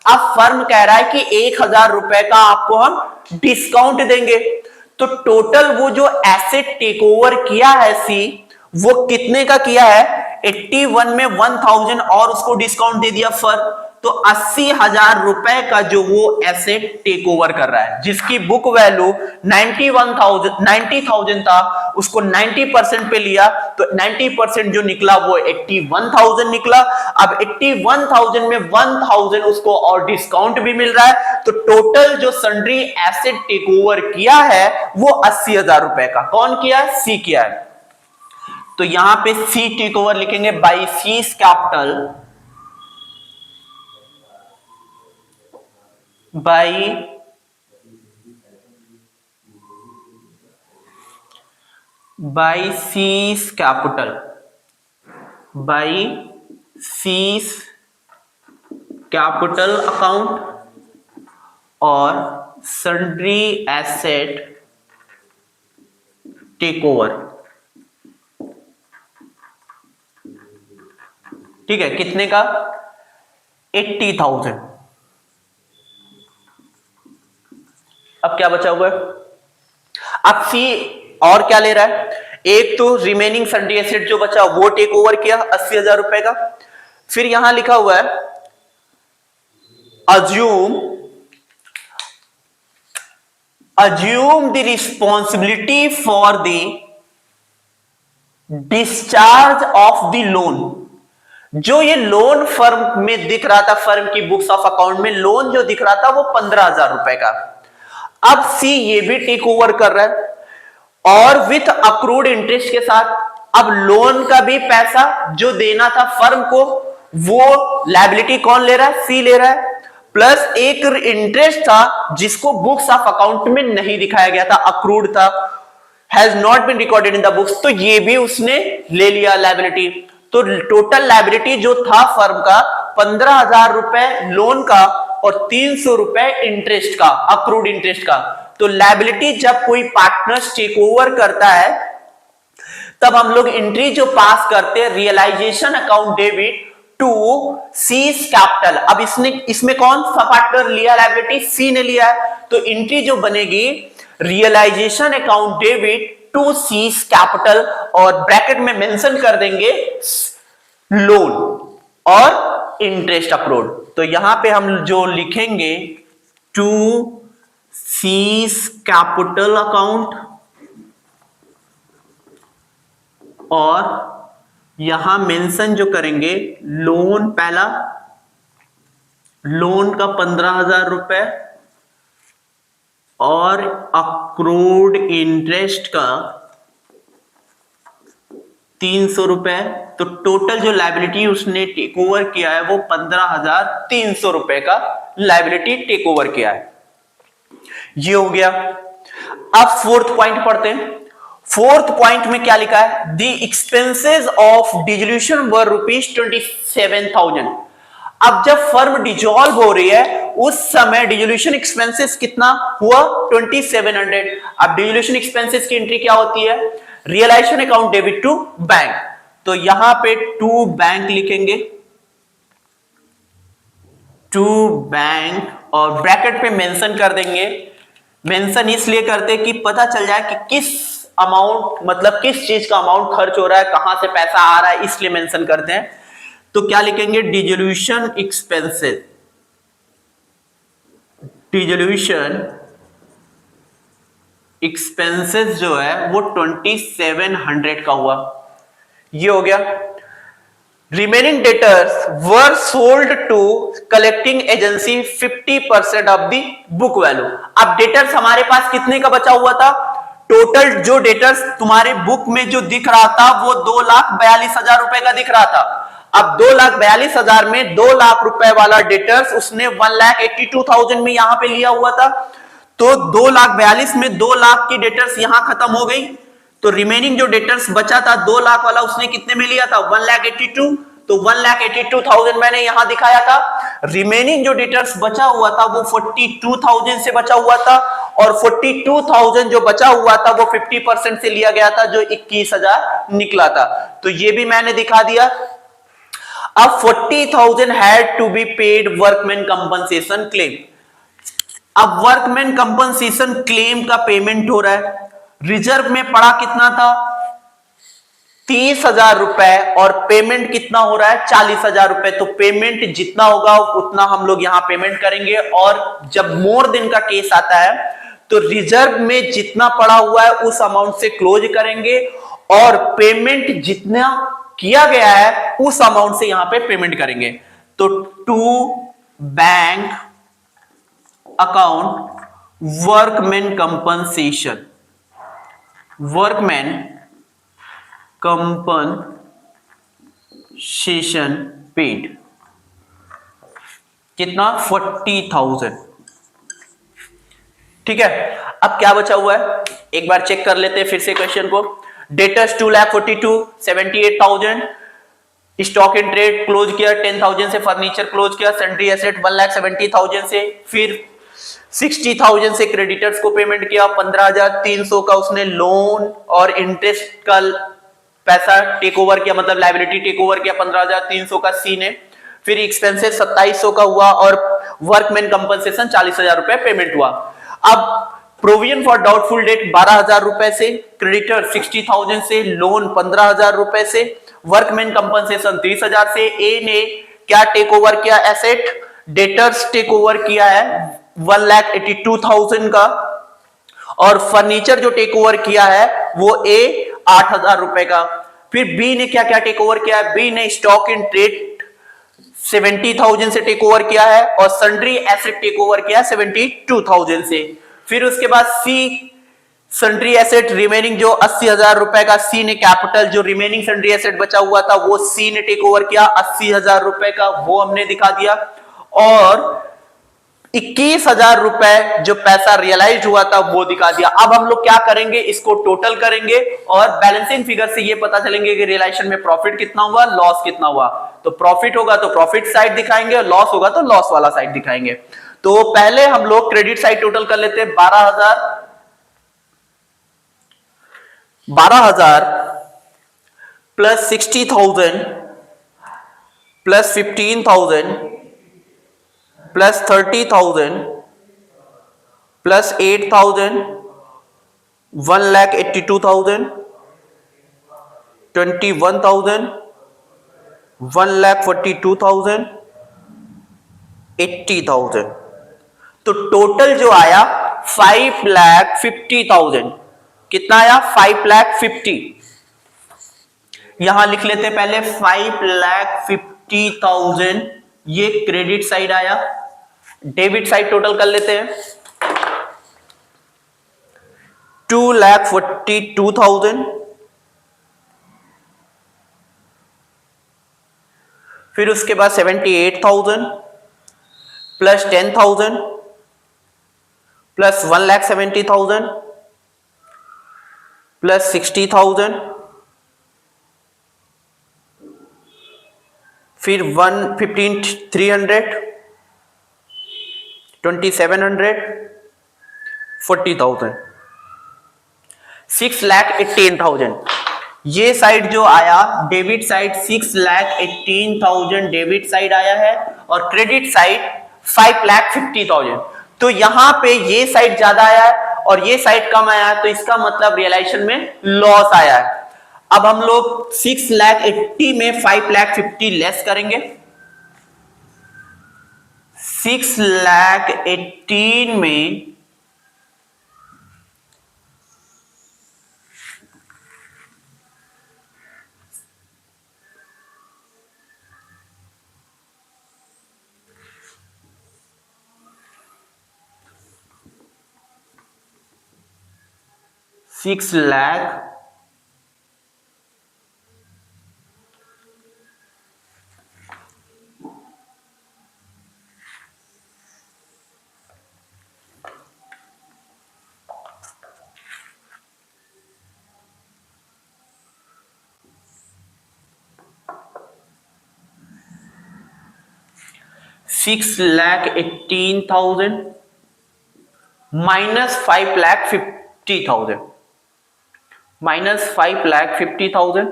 अब फर्म कह रहा है कि 1,000 रुपए का आपको हम डिस्काउंट देंगे। तो टोटल वो जो एसेट टेक ओवर किया है सी, वो कितने का किया है? 81 में 1,000 और उसको डिस्काउंट दे दिया फर्म, तो 80,000 रुपए का जो वो एसेट टेक ओवर कर रहा है, जिसकी बुक वैल्यू 90,000 था, उसको 90% पे लिया, तो 90% जो निकला वो 81,000 निकला। अब 81,000 में 1,000 उसको और डिस्काउंट भी मिल रहा है, तो टोटल जो सन्ड्री एसेट टेक ओवर किया है वो 80,000 रुपए का। कौन किया? सी किया है। तो यहां पे सी टेक ओवर लिखेंगे by seize capital, by seize capital, by seize capital account और सन्ड्री एसेट टेक ओवर। ठीक है, कितने का? 80,000। अब क्या बचा हुआ है? अब सी और क्या ले रहा है? एक तो रिमेनिंग सन्ड्री एसेट जो बचा वो टेक ओवर किया 80,000 रुपए का। फिर यहां लिखा हुआ है assume the responsibility for the discharge of the loan। जो ये लोन फर्म में दिख रहा था, फर्म की बुक्स ऑफ अकाउंट में लोन जो दिख रहा था वो 15,000 रुपए का। अब सी ये भी टेक ओवर कर रहा है और विथ अक्रूड इंटरेस्ट के साथ। अब लोन का भी पैसा जो देना था फर्म को वो लायबिलिटी कौन ले रहा है? सी ले रहा है, प्लस एक इंटरेस्ट था जिसको बुक्स ऑफ अकाउंट में नहीं दिखाया गया था, अक्रूड था, has not been recorded in the books, तो ये भी उसने ले लिया लायबिलिटी। तो टोटल लायबिलिटी जो था फर्म का 15,000 रुपए लोन का और 300 रुपए इंटरेस्ट का, अक्रूड इंटरेस्ट का। तो लायबिलिटी जब कोई पार्टनर्स टेक ओवर करता है तब हम लोग एंट्री जो पास करते हैं realisation account debit to C's capital. अब इसमें कौन सा पार्टनर लिया लायबिलिटी? सी ने लिया है, तो एंट्री जो बनेगी realisation account debit to C's capital और ब्रैकेट में मेंशन कर देंगे लोन और इंटरेस्ट अक्रूड। तो यहां पे हम जो लिखेंगे टू सीज कैपिटल अकाउंट और यहां मेंशन जो करेंगे लोन, पहला लोन का 15,000 रुपए और अक्रूड इंटरेस्ट का 300 रुपए। तो टोटल जो लायबिलिटी उसने टेक ओवर किया है वो 15,300 रुपए का लायबिलिटी टेक ओवर किया है। ये हो गया। अब फोर्थ पॉइंट पढ़ते हैं। फोर्थ पॉइंट में क्या लिखा है? द एक्सपेंसेस ऑफ डिसोल्यूशन वर ₹27,000। अब जब फर्म डिजोल्व हो रही है उस समय डिसोल्यूशन एक्सपेंसेस कितना हुआ? 2700। अब डिसोल्यूशन एक्सपेंसेस की एंट्री क्या होती है? Realisation account debit to bank. तो यहां पे टू बैंक लिखेंगे, टू बैंक, और ब्रैकेट पे मेंशन कर देंगे। मेंशन इसलिए करते कि पता चल जाए कि किस अमाउंट, मतलब किस चीज का अमाउंट खर्च हो रहा है, कहां से पैसा आ रहा है, इसलिए मेंशन करते हैं। तो क्या लिखेंगे? डिसोल्यूशन एक्सपेंसेस, डिसोल्यूशन एक्सपेंसेस जो है वो 2700 का हुआ। ये हो गया। Remaining debtors were sold to collecting agency 50% of the book value. अब डेटर्स हमारे पास कितने का बचा हुआ था? टोटल जो डेटर्स तुम्हारे बुक में जो दिख रहा था वो 2,42,000 रुपए का दिख रहा था। अब 2,42,000 में 2 लाख रुपए वाला डेटर्स उसने 1,82,000 में यहां पे लिया हुआ था। तो 2,42,000 में 2 लाख की डेटर्स यहां खत्म हो गई। तो रिमेनिंग जो डेटर्स बचा था 2 लाख वाला, उसने कितने में लिया था? 1,82,000। तो 1,82,000 मैंने यहां दिखाया था। रिमेनिंग जो डेटर्स बचा हुआ था वो 42,000 से बचा हुआ था, और 42,000 जो बचा हुआ था वो 50% से लिया गया था, जो 21,000 निकला था। तो ये भी मैंने दिखा दिया। अब 40,000 had to be paid workman compensation claim. अब वर्कमैन कंपनसेशन क्लेम का पेमेंट हो रहा है। रिजर्व में पड़ा कितना था? 30,000 रुपए, और पेमेंट कितना हो रहा है? 40,000 रुपए। तो पेमेंट जितना होगा उतना हम लोग यहां पेमेंट करेंगे। और जब मोर दिन का केस आता है तो रिजर्व में जितना पड़ा हुआ है उस अमाउंट से क्लोज करेंगे, और पेमेंट जितना किया गया है उस अमाउंट से यहां पे पेमेंट करेंगे। तो to bank account workman compensation, workman compensation paid कितना? 40,000। ठीक है। अब क्या बचा हुआ है एक बार चेक कर लेते हैं फिर से क्वेश्चन को। Debtors 2,42,000, 78,000, stock in trade close किया 10,000 से, फर्नीचर क्लोज किया, सन्ड्री एसेट 1,70,000 से, फिर 60,000 से क्रेडिटर्स को पेमेंट किया, 15,300 का उसने लोन और इंटरेस्ट का पैसा टेक ओवर किया, मतलब लायबिलिटी टेक ओवर किया 15,300 का सी ने। फिर एक्सपेंसेस 2,700 का हुआ, और वर्कमैन कंपनसेशन 40,000 रुपए पेमेंट हुआ। अब प्रोविजन फॉर डाउटफुल डेट 12,000 रुपए से, क्रेडिटर 60,000 से, लोन 15,000 रुपए से, वर्कमैन कंपनसेशन 30,000 से। ए ने क्या टेक ओवर किया? एसेट। डेटर्स टेक ओवर किया है 1,82,000 का, और फर्नीचर जो टेक ओवर किया है वो ए 8,000 रुपए का। फिर बी ने क्या क्या टेक ओवर किया है? बी ने स्टॉक इन ट्रेड 70,000 से टेक ओवर किया है, और सन्ड्री एसेट टेक ओवर किया 72,000 से। फिर उसके बाद सी सन्ड्री एसेट रिमेनिंग जो 80,000 रुपए का, सी ने कैपिटल जो रिमेनिंग सन्ड्री एसेट बचा हुआ था वो सी ने टेक ओवर किया 80,000 रुपए का, वो हमने दिखा दिया। और 21,000 रुपए जो पैसा रियलाइज हुआ था वो दिखा दिया। अब हम लोग क्या करेंगे? इसको टोटल करेंगे, और बैलेंसिंग फिगर से ये पता चलेंगे कि रियलाइजेशन में प्रॉफिट कितना हुआ, लॉस कितना हुआ। तो प्रॉफिट होगा तो प्रॉफिट साइड दिखाएंगे, और लॉस होगा तो लॉस वाला साइड दिखाएंगे। तो पहले हम लोग क्रेडिट साइड टोटल कर लेते हैं। 12,000 प्लस 60,000 प्लस 15,000 प्लस 30,000 प्लस 8,000, 1,82,000, 21,000, 1,42,000, 80,000। तो टोटल जो आया 5,50,000। कितना आया? 5,50,000। यहां लिख लेते पहले 5,50,000। ये क्रेडिट साइड आया। डेबिट साइड टोटल कर लेते हैं। 2,42,000, फिर उसके बाद 78,000 प्लस 10,000 प्लस 1,70,000 प्लस 60,000 फिर 1,15,300 2,700 40,000 6,18,000। ये साइड जो आया डेबिट साइड 6,18,000 डेबिट साइड आया है और क्रेडिट साइड 5,50,000। तो यहां पे ये साइड ज्यादा आया है और ये साइड कम आया है, तो इसका मतलब रियलाइजेशन में लॉस आया है। अब हम लोग 6,80,000 में 5,50,000 लेस करेंगे। 6,18,000 में 6,00,000 6,18,000 माइनस 5,50,000 माइनस 5,50,000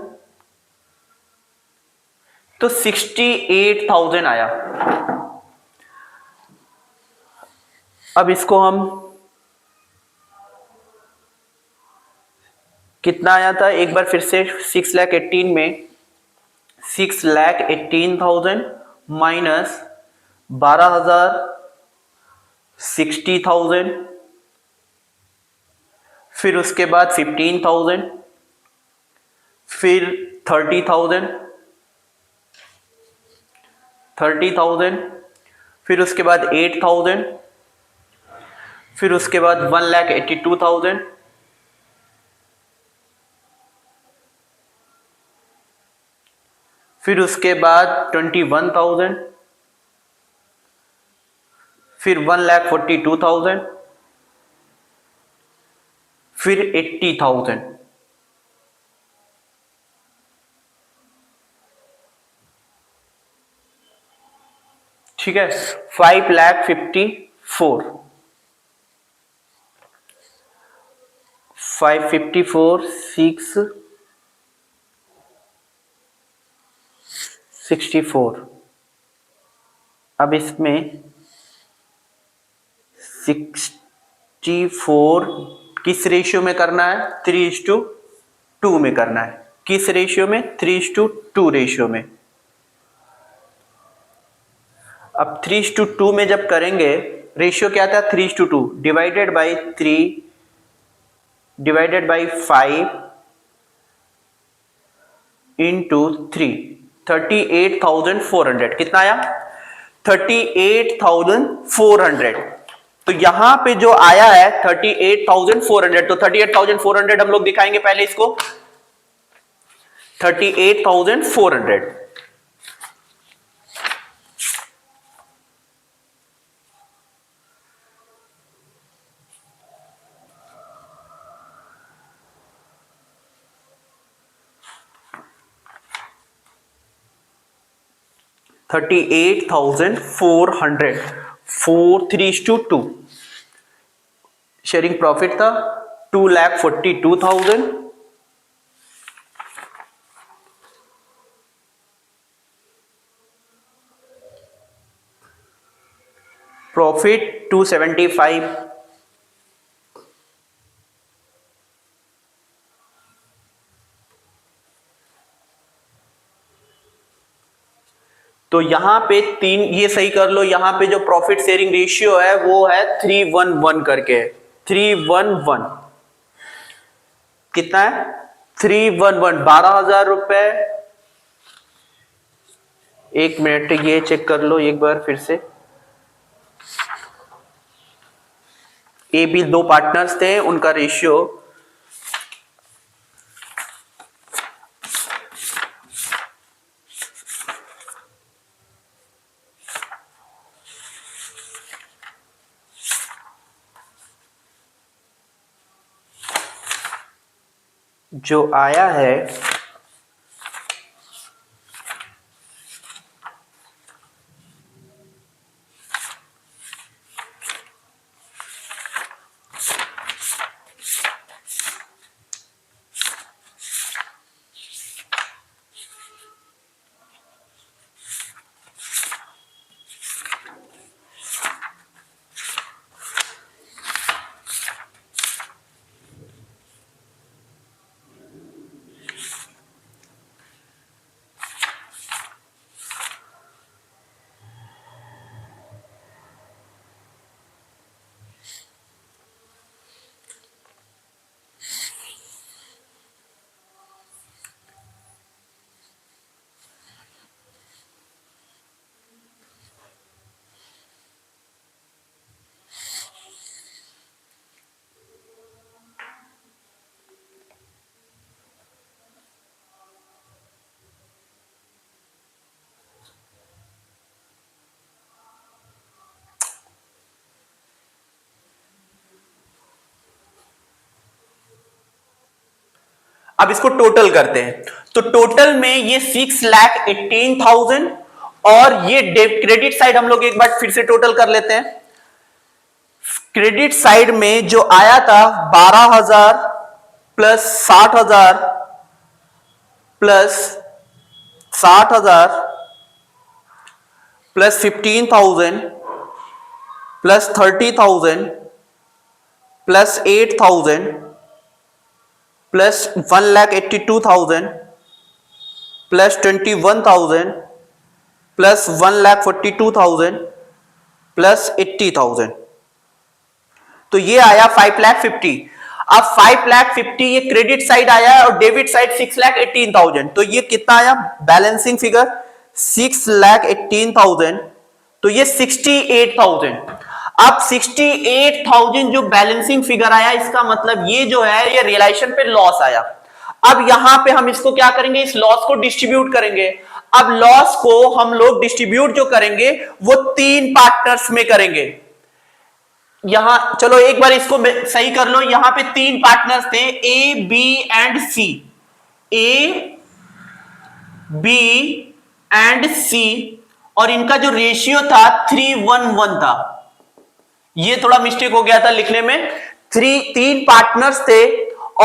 तो 68,000 आया। अब इसको हम कितना आया था एक बार फिर से 6,18,000 में 6,18,000 माइनस 12,000 60,000 फिर उसके बाद 15,000 फिर 30,000 फिर उसके बाद 8,000 फिर उसके बाद 1,82,000 फिर उसके बाद 21,000 फिर 1,42,000 फिर 80,000। ठीक है 5,54 554 664। अब इसमें 64 किस रेशियो में करना है 3:2 में करना है। किस रेशियो में 3:2 रेशियो में। अब 3:2 में जब करेंगे रेशियो क्या था 3:2 divided by 3 divided by 5 into 3 38,400 कितना आया 38,400। तो यहां पे जो आया है 38,400 तो 38,400 हम लोग दिखाएंगे पहले इसको 38,400 38,400 4:3:2 शेयरिंग प्रॉफिट था 2,42,000 प्रॉफिट 275। तो यहां पे तीन ये सही कर लो यहां पे जो प्रॉफिट शेयरिंग रेशियो है वो है 3:1 करके 3:1 कितना है 3:1 12,000 रुपए। एक मिनट ये चेक कर लो एक बार फिर से। ए बी दो पार्टनर्स थे उनका रेशियो जो आया है अब इसको टोटल करते हैं तो टोटल में ये 6,18,000 और ये क्रेडिट साइड हम लोग एक बार फिर से टोटल कर लेते हैं। क्रेडिट साइड में जो आया था 12,000 plus 60,000 plus 60,000 plus 15,000 plus 30,000 plus 8,000 plus 1,82,000 plus 21,000 plus 1,42,000 plus 80,000 तो ये आया 5,50,000। अब 5,50,000 ये क्रेडिट साइड आया है और डेबिट साइड 6,18,000 तो ये कितना आया बैलेंसिंग फिगर 6,18,000 तो ये 68,000। अब 68,000 जो बैलेंसिंग फिगर आया इसका मतलब ये जो है ये रियलाइजेशन पे लॉस आया। अब यहां पे हम इसको क्या करेंगे इस लॉस को डिस्ट्रीब्यूट करेंगे। अब लॉस को हम लोग डिस्ट्रीब्यूट जो करेंगे वो 3 पार्टनर्स में करेंगे। यहां चलो एक बार इसको सही कर लो। यहां पे 3 पार्टनर्स थे A B and C. A B and C और इनका जो रेशियो था 3:1:1 था। ये थोड़ा मिस्टेक हो गया था लिखने में। 3 पार्टनर्स थे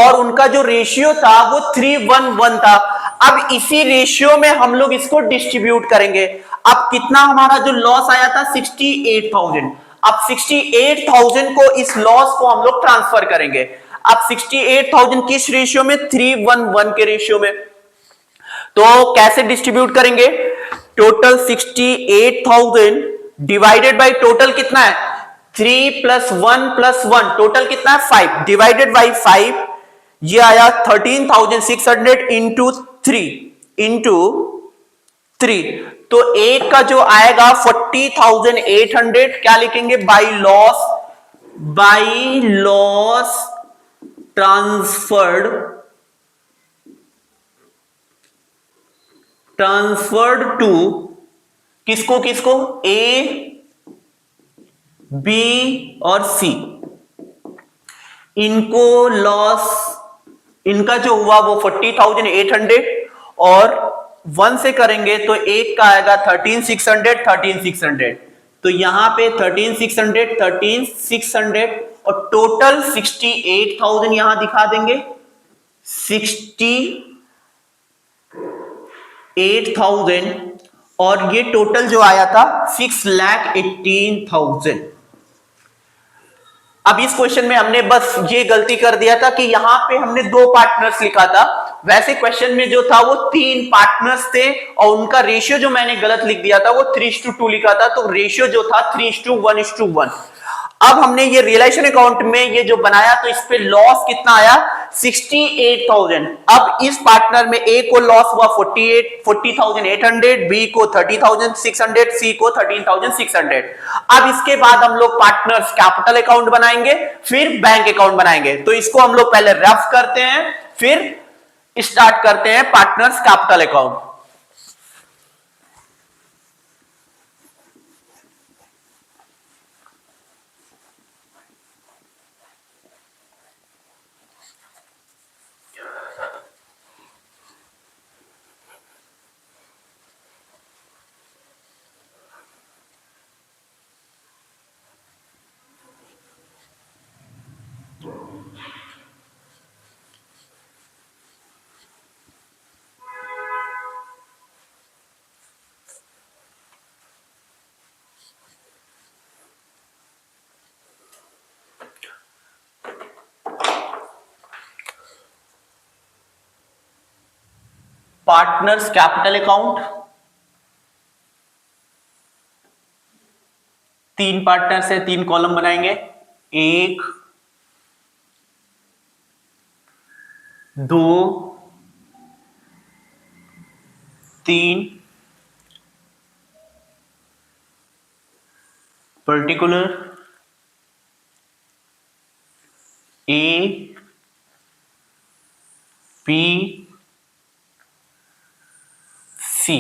और उनका जो रेशियो था वो 3:1:1 था। अब इसी रेशियो में हम लोग इसको डिस्ट्रीब्यूट करेंगे। अब कितना हमारा जो लॉस आया था 68,000। अब 68,000 को इस लॉस को हम लोग ट्रांसफर करेंगे। अब 68,000 किस रेशियो में 3:1:1 के रेशियो में। तो कैसे डिस्ट्रीब्यूट करेंगे टोटल 68,000 डिवाइडेड बाय टोटल कितना है 3 प्लस 1 प्लस 1 टोटल कितना है 5 डिवाइडेड बाय 5 ये आया 13,600 इंटू 3 तो एक का जो आएगा 40,800 क्या लिखेंगे बाय लॉस ट्रांसफर्ड टू किसको किसको ए बी और सी। इनको लॉस इनका जो हुआ वो 40,800 और 1 से करेंगे तो एक का आएगा 13,600 तो यहां पे 13,600 और टोटल 68,000 यहां दिखा देंगे 68,000 और ये टोटल जो आया था 6,18,000। अब इस क्वेश्चन में हमने बस ये गलती कर दिया था कि यहां पे हमने 2 पार्टनर्स लिखा था। वैसे क्वेश्चन में जो था वो 3 पार्टनर्स थे और उनका रेशियो जो मैंने गलत लिख दिया था वो 3:2 लिखा था। तो रेशियो जो था 3:1:1। अब हमने ये रियलाइजेशन अकाउंट में ये जो बनाया तो इस पे लॉस कितना आया 68,000। अब इस पार्टनर में ए को लॉस हुआ 40,800 बी को 30,600 सी को 13,600। अब इसके बाद हम लोग पार्टनर्स कैपिटल अकाउंट बनाएंगे फिर बैंक अकाउंट बनाएंगे। तो इसको हम लोग पहले रफ करते हैं फिर स्टार्ट करते हैं partners capital account. Partners capital account, 3 partners है, 3 कॉलम बनाएंगे, 1 2 3 particular A B C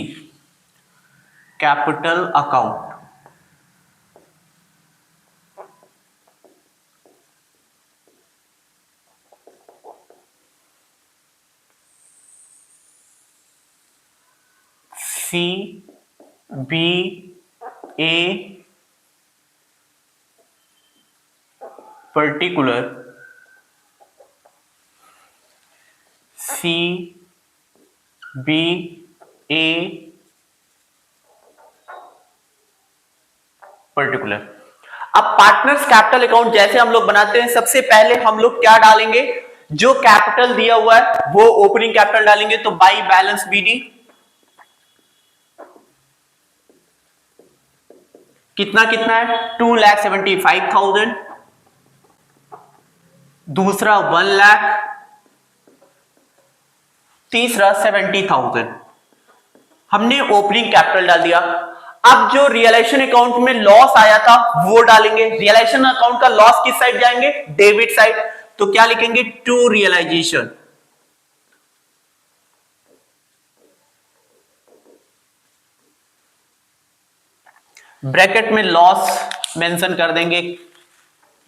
capital account. C B A particular C B A particular. अब पार्टनर्स कैपिटल अकाउंट जैसे हम लोग बनाते हैं, सबसे पहले हम लोग क्या डालेंगे, जो कैपिटल दिया हुआ है वो ओपनिंग कैपिटल डालेंगे। तो बाई बैलेंस बीडी कितना कितना है, 2,75,000, दूसरा 1 लाख, तीसरा 70,000। हमने ओपनिंग कैपिटल डाल दिया। अब जो रियलाइजेशन अकाउंट में लॉस आया था वो डालेंगे। रियलाइजेशन अकाउंट का लॉस किस साइड जाएंगे, डेबिट साइड। तो क्या लिखेंगे, टू रियलाइजेशन। ब्रैकेट में लॉस मेंशन कर देंगे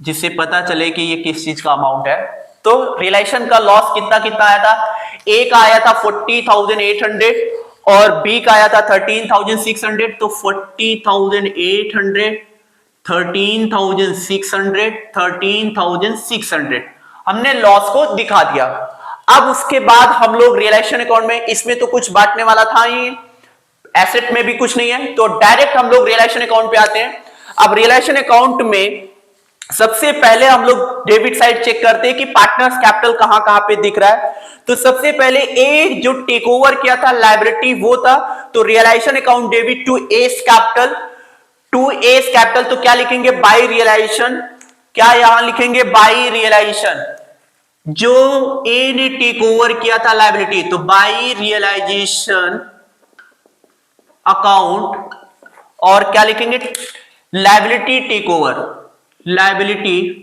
जिससे पता चले कि ये किस चीज का अमाउंट है। तो रियलाइजेशन का लॉस कितना कितना आया था, ए का आया था 40,800 और बी का आया था 13,600। तो 40,800, 13,600, 13,600 हमने लॉस को दिखा दिया। अब उसके बाद हम लोग रियलाइजेशन अकाउंट में, इसमें तो कुछ बांटने वाला था ही, एसेट में भी कुछ नहीं है, तो डायरेक्ट हम लोग रियलाइजेशन अकाउंट पे आते हैं। अब रियलाइजेशन अकाउंट में सबसे पहले हम लोग डेबिट साइड चेक करते हैं कि पार्टनर्स कैपिटल कहां कहां पे दिख रहा है। तो सबसे पहले ए जो टेक ओवर किया था लायबिलिटी वो था, तो realisation account debit to A's capital, to A's capital. तो क्या लिखेंगे, बाई रियलाइजेशन। क्या यहां लिखेंगे, बाई रियलाइजेशन। जो ए ने टेक ओवर किया था लायबिलिटी, तो बाई रियलाइजेशन अकाउंट, और क्या लिखेंगे, liability take over, liability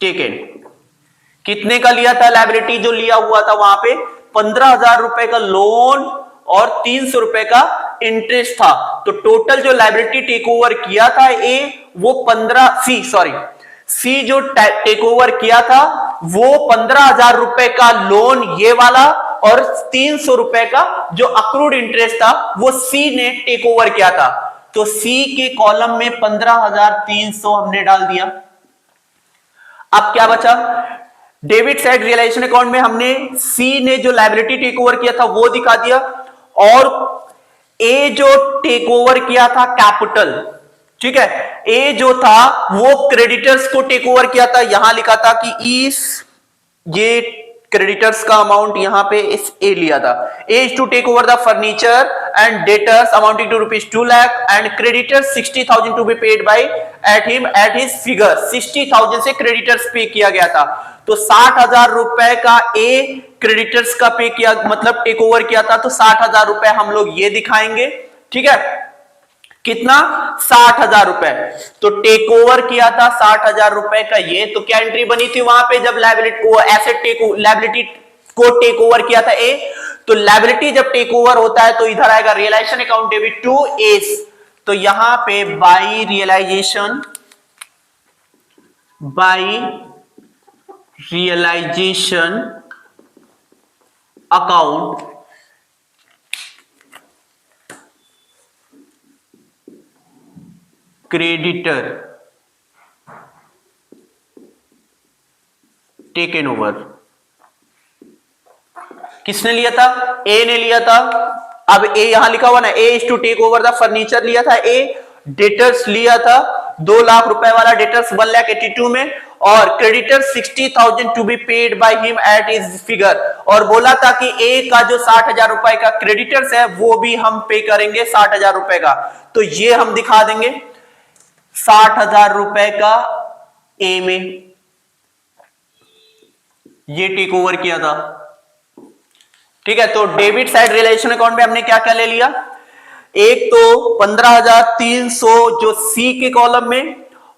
taken. कितने का लिया था लायबिलिटी, जो लिया हुआ था वहां पे 15,000 रुपए का लोन और 300 रुपए का इंटरेस्ट था। तो टोटल जो लायबिलिटी टेक ओवर किया था ए, वो 15 सी जो टेक ओवर किया था वो 15,000 रुपए का लोन ये वाला, और 300 रुपए का जो अक्रूड इंटरेस्ट था वो सी ने टेक ओवर किया था। तो सी के कॉलम में 15,300 हमने डाल दिया। अब क्या बचा, डेबिट साइड रियलाइजेशन अकाउंट में हमने सी ने जो लायबिलिटी टेक ओवर किया था वो दिखा दिया, और ए जो टेक ओवर किया था कैपिटल, ठीक है, ए जो था वो क्रेडिटर्स को टेक ओवर किया था। यहां लिखा था कि इस ये क्रेडिटर्स का अमाउंट यहां पे इस ए लिया था। A is to take over the furniture and debtors amounting to ₹2 lakh and creditors 60,000 to be paid by at him at his figure. 60,000 से क्रेडिटर्स पे किया गया था। तो 60,000 रुपए का ए क्रेडिटर्स का पे किया, मतलब टेक ओवर किया था। तो 60,000 रुपए हम लोग ये दिखाएंगे, ठीक है, कितना, 60,000 रुपए। तो टेक ओवर किया था 60,000 रुपए का ये। तो क्या एंट्री बनी थी वहां पे, जब लायबिलिटी को एसेट लायबिलिटी को टेक ओवर किया था ए, तो लायबिलिटी जब टेक ओवर होता है तो इधर आएगा realisation account debit to A's. तो यहां पे by realisation account creditor taken over, किसने लिया था, ए ने लिया था। अब ए यहां लिखा हुआ ना, A is to take over the furniture लिया था ए, डेटर्स लिया था 2 लाख रुपए वाला डेटर्स 1,82,000 में, और creditor 60,000 to be paid by him at his figure, और बोला था कि ए का जो 60,000 रुपए का क्रेडिटर्स है वो भी हम पे करेंगे 60,000 रुपए का। तो ये हम दिखा देंगे 60,000 रुपए का ए में ये टेक ओवर किया था। ठीक है, तो डेबिट साइड रियलाइजेशन अकाउंट में हमने क्या क्या ले लिया, एक तो 15,300 जो सी के कॉलम में,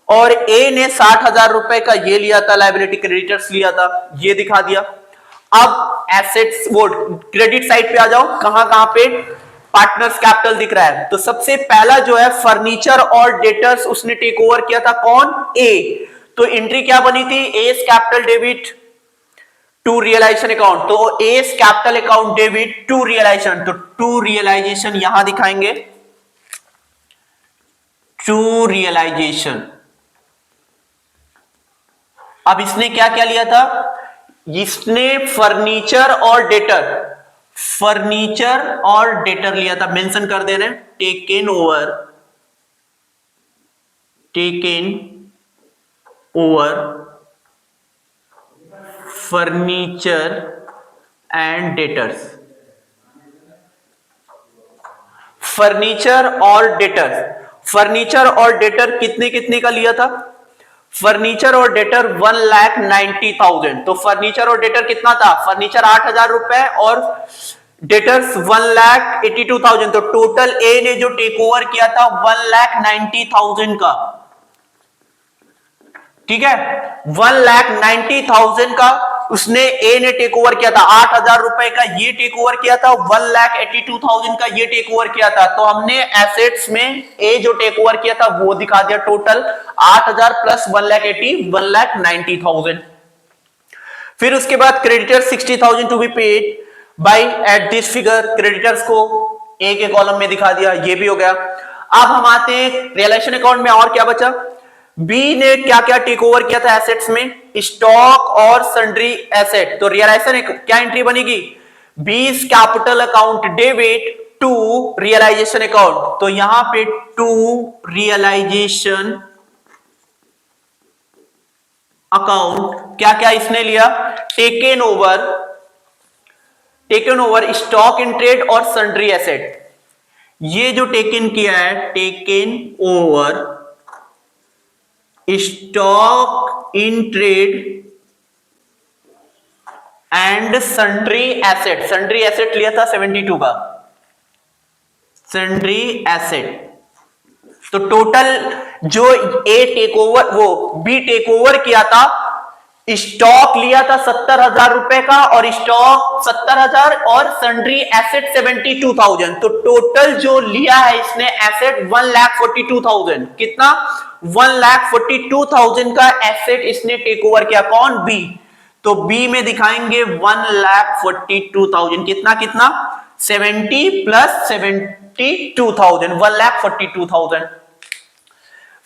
और ए ने 60,000 रुपए का ये लिया था, लायबिलिटी क्रेडिटर्स लिया था, ये दिखा दिया। अब एसेट्स वो क्रेडिट साइड पे आ जाओ, कहां कहां पे पार्टनर्स कैपिटल दिख रहा है। तो सबसे पहला जो है फर्नीचर और डेटर्स उसने टेक ओवर किया था, कौन, ए। तो एंट्री क्या बनी थी, S capital debit to realisation account, तो S capital account debit to realisation, तो टू रियलाइजेशन यहां दिखाएंगे, टू रियलाइजेशन। अब इसने क्या क्या लिया था, इसने फर्नीचर और डेटर, फर्नीचर और डेटर लिया था, मेंशन कर दे रहे हैं, taken over, taken over furniture and debtors, furniture और डेटर्स। फर्नीचर और डेटर कितने कितने का लिया था, फर्नीचर और डेटर 1,90,000, तो फर्नीचर और डेटर कितना था, फर्नीचर 8,000 रुपए और डेटर्स 1,82,000, तो टोटल ए ने जो टेक ओवर किया था 1,90,000 का। ठीक है, 1,90,000 का उसने ए ने टेक ओवर किया था, 8,000 रुपए का ये टेक ओवर किया था, 1,82,000 का ये टेक ओवर किया था। तो हमने एसेट्स में ए जो टेक ओवर किया था वो दिखा दिया, टोटल 8,000 प्लस 1,80,000 1,90,000। फिर उसके बाद creditor 60,000 to be paid by at this figure, creditors को ए के कॉलम में दिखा दिया, ये भी हो गया। अब हम आते हैं रियलाइजेशन अकाउंट में, और क्या बचा, बी ने क्या क्या टेक ओवर किया था एसेट्स में, स्टॉक और सन्ड्री एसेट, तो रियलाइजेशन क्या एंट्री बनेगी, B's capital account debit to realisation account, तो यहां पे टू रियलाइजेशन अकाउंट क्या क्या इसने लिया, taken over stock in trade और सन्ड्री एसेट, ये जो टेकन किया है, taken over stock in trade and sundry asset, sundry asset लिया था 72 का, सन्ड्री एसेट। तो टोटल जो ए टेक ओवर वो बी टेक ओवर किया था, स्टॉक लिया था 70,000 रुपए का, और स्टॉक 70,000 और सन्ड्री एसेट 72,000, तो टोटल जो लिया है इसने एसेट 1,42,000, कितना 1,42,000 का एसेट इसने टेक ओवर किया, कौन, बी। तो बी में दिखाएंगे 1,42,000, कितना कितना 70 प्लस 72,000, 1,42,000।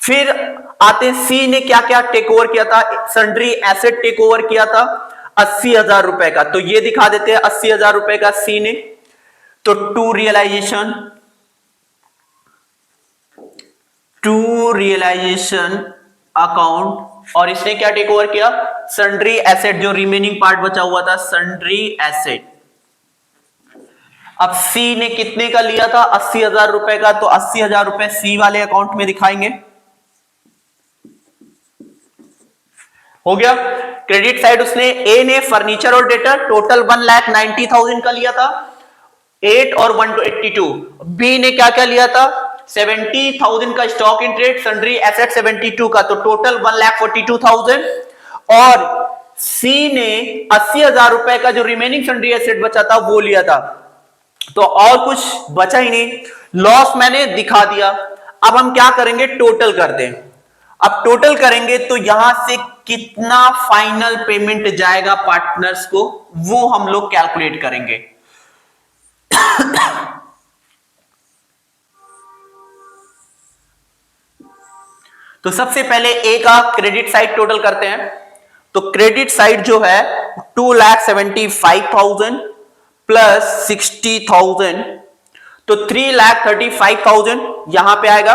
फिर आते सी ने क्या क्या टेक ओवर किया था, सन्ड्री एसेट टेक ओवर किया था 80,000 रुपए का, तो ये दिखा देते हैं 80,000 रुपए का सी ने, तो टू रियलाइजेशन अकाउंट, और इसने क्या टेक ओवर किया, सन्ड्री एसेट, जो रिमेनिंग पार्ट बचा हुआ था सन्ड्री एसेट। अब सी ने कितने का लिया था, 80,000 रुपए का, तो 80,000 रुपए सी वाले अकाउंट में दिखाएंगे, हो गया। क्रेडिट साइड उसने ए ने फर्नीचर और डेटर टोटल 1,90,000 का लिया था, 8 और 182। बी ने क्या क्या लिया था, 70,000 का stock in trade, sundry asset 72 का, तो टोटल 1,42,000। और सी ने 80,000 रुपए का जो रिमेनिंग सन्ड्री एसेट बचा था वो लिया था, तो और कुछ बचा ही नहीं, लॉस मैंने दिखा दिया। अब हम क्या करेंगे, टोटल करते हैं। अब टोटल करेंगे तो यहां से कितना फाइनल पेमेंट जाएगा पार्टनर्स को, वो हम लोग कैलकुलेट करेंगे। तो सबसे पहले ए का क्रेडिट साइड टोटल करते हैं। तो क्रेडिट साइड जो है 2,75,000 प्लस 60,000, तो 3,35,000 यहां पे आएगा,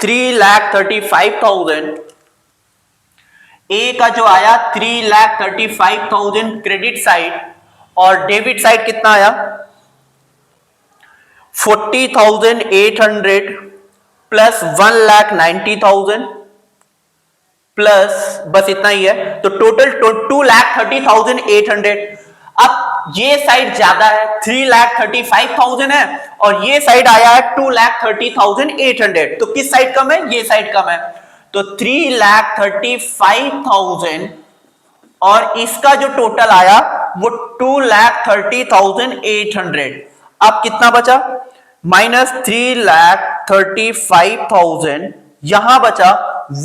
3,35,000 ए का जो आया 3,35,000 क्रेडिट साइड, और डेबिट साइड कितना आया 40,800 प्लस 1,90,000 प्लस बस इतना ही है, तो टोटल 2,30,800। अब ये साइड ज्यादा है 3,35,000 है, और ये साइड आया है 2,30,800, तो किस साइड कम है, ये साइड कम है, तो 3,35,000 और इसका जो टोटल आया वो 2,30,800। अब कितना बचा माइनस 3,35,000, यहां बचा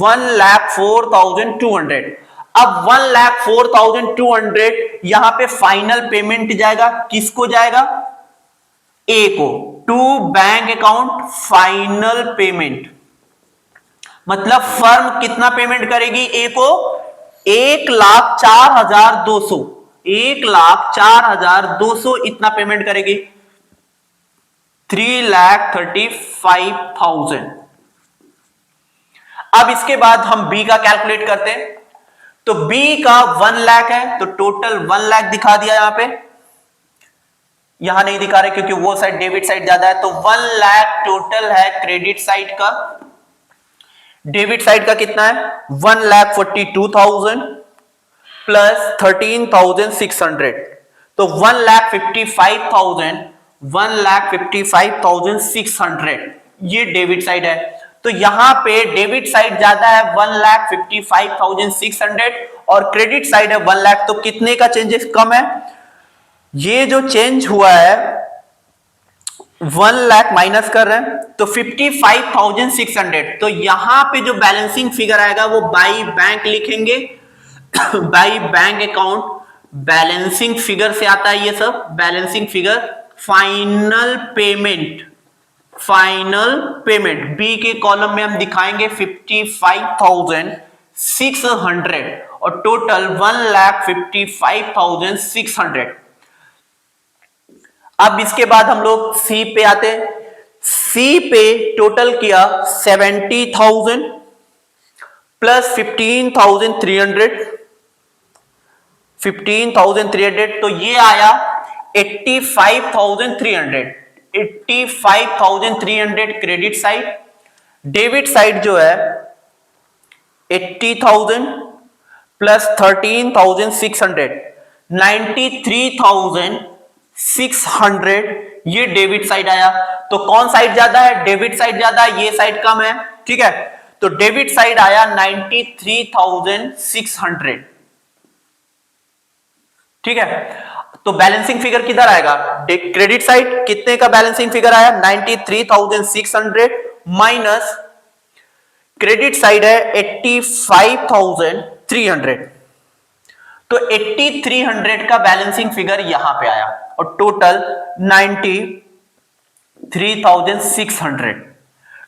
1,04,200। अब 1,04,200 यहां पे फाइनल पेमेंट जाएगा, किसको जाएगा, ए को, to bank account final payment, मतलब फर्म कितना पेमेंट करेगी ए को, 1,04,200, 1,04,200 इतना पेमेंट करेगी, 3,35,000। अब इसके बाद हम बी का कैलकुलेट करते हैं, तो बी का 1 लाख है, तो टोटल 1 लाख दिखा दिया यहां पे, यहां नहीं दिखा रहे क्योंकि वो साइड डेबिट साइड ज्यादा है, तो 1 लाख टोटल है क्रेडिट साइड का। डेबिट साइड का कितना है 1,42,000 प्लस 13,600, तो 1,55,000, 1,55,600 ये डेबिट साइड है। तो यहां पे डेबिट साइड ज्यादा है 1,55,600 और क्रेडिट साइड है 1 लाख, तो कितने का चेंजेस कम है, ये जो चेंज हुआ है 1 लाख माइनस कर रहे हैं तो 55,600, तो यहां पे जो बैलेंसिंग फिगर आएगा वो बाई बैंक लिखेंगे by bank account, balancing figure से आता है ये सब, balancing figure, final payment, final payment B के कॉलम में हम दिखाएंगे 55,600 और टोटल 1,55,600। अब इसके बाद हम लोग सी पे आते हैं, सी पे टोटल किया 70,000 प्लस 15,300, तो ये आया 85,300 क्रेडिट साइड, डेबिट साइड जो है 80,000 प्लस 13,600, 93,600 ये डेबिट साइड आया। तो कौन साइड ज्यादा है, डेबिट साइड ज्यादा है, ये साइड कम है, ठीक है, तो डेबिट साइड आया 93,600, ठीक है। तो बैलेंसिंग फिगर किधर आएगा, क्रेडिट साइड कितने का बैलेंसिंग फिगर आया 93,600 माइनस क्रेडिट साइड है 85,300, तो 8300 का बैलेंसिंग फिगर यहां पे आया और टोटल 93,600,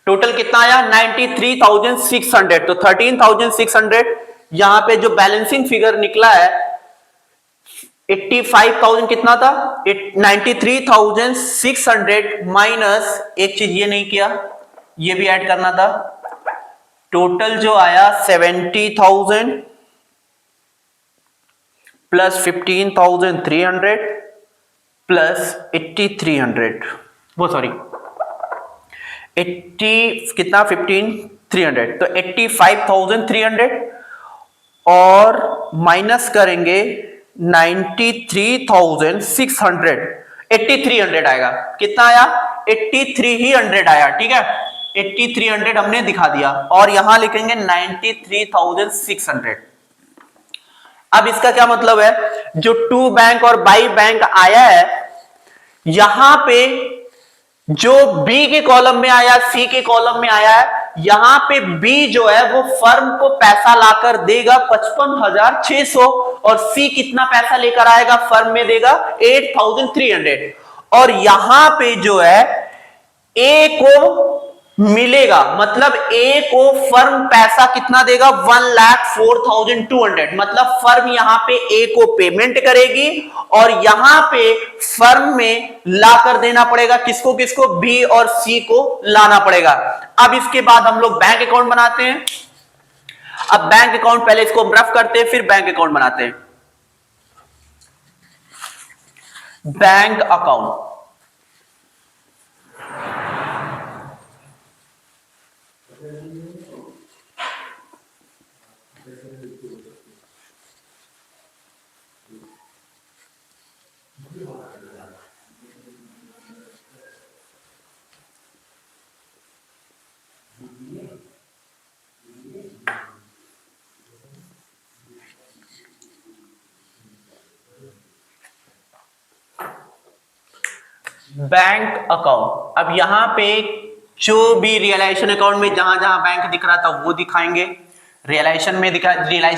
टोटल कितना आया 93,600, तो 13,600 यहां पे जो बैलेंसिंग फिगर निकला है 85,000 कितना था 93,600 माइनस एक चीज ये नहीं किया, ये भी ऐड करना था, टोटल जो आया 70,000 प्लस 15,300 प्लस 8,300, वो सॉरी 80 कितना 15,300, तो 85,300 और माइनस करेंगे 93,600, 8,300 आएगा, कितना आया 8300 आया, ठीक है, 8300 हमने दिखा दिया और यहां लिखेंगे 93,600। अब इसका क्या मतलब है, जो टू बैंक और बाई बैंक आया है यहां पे जो बी के कॉलम में आया सी के कॉलम में आया है, यहां पे बी जो है वो फर्म को पैसा लाकर देगा 55,600 और सी कितना पैसा लेकर आएगा फर्म में देगा 8,300, और यहां पे जो है ए को मिलेगा, मतलब ए को फर्म पैसा कितना देगा 1,04,200, मतलब फर्म यहां पे ए को पेमेंट करेगी और यहां पे फर्म में लाकर देना पड़ेगा किसको किसको, बी और सी को लाना पड़ेगा। अब इसके बाद हम लोग बैंक अकाउंट बनाते हैं। अब बैंक अकाउंट, पहले इसको रफ करते हैं फिर बैंक अकाउंट बनाते हैं। Bank account, bank account. अब यहां पे जो भी रियलाइजेशन अकाउंट में जहां जहां बैंक दिख रहा था वो दिखाएंगे, रियलाइजेशन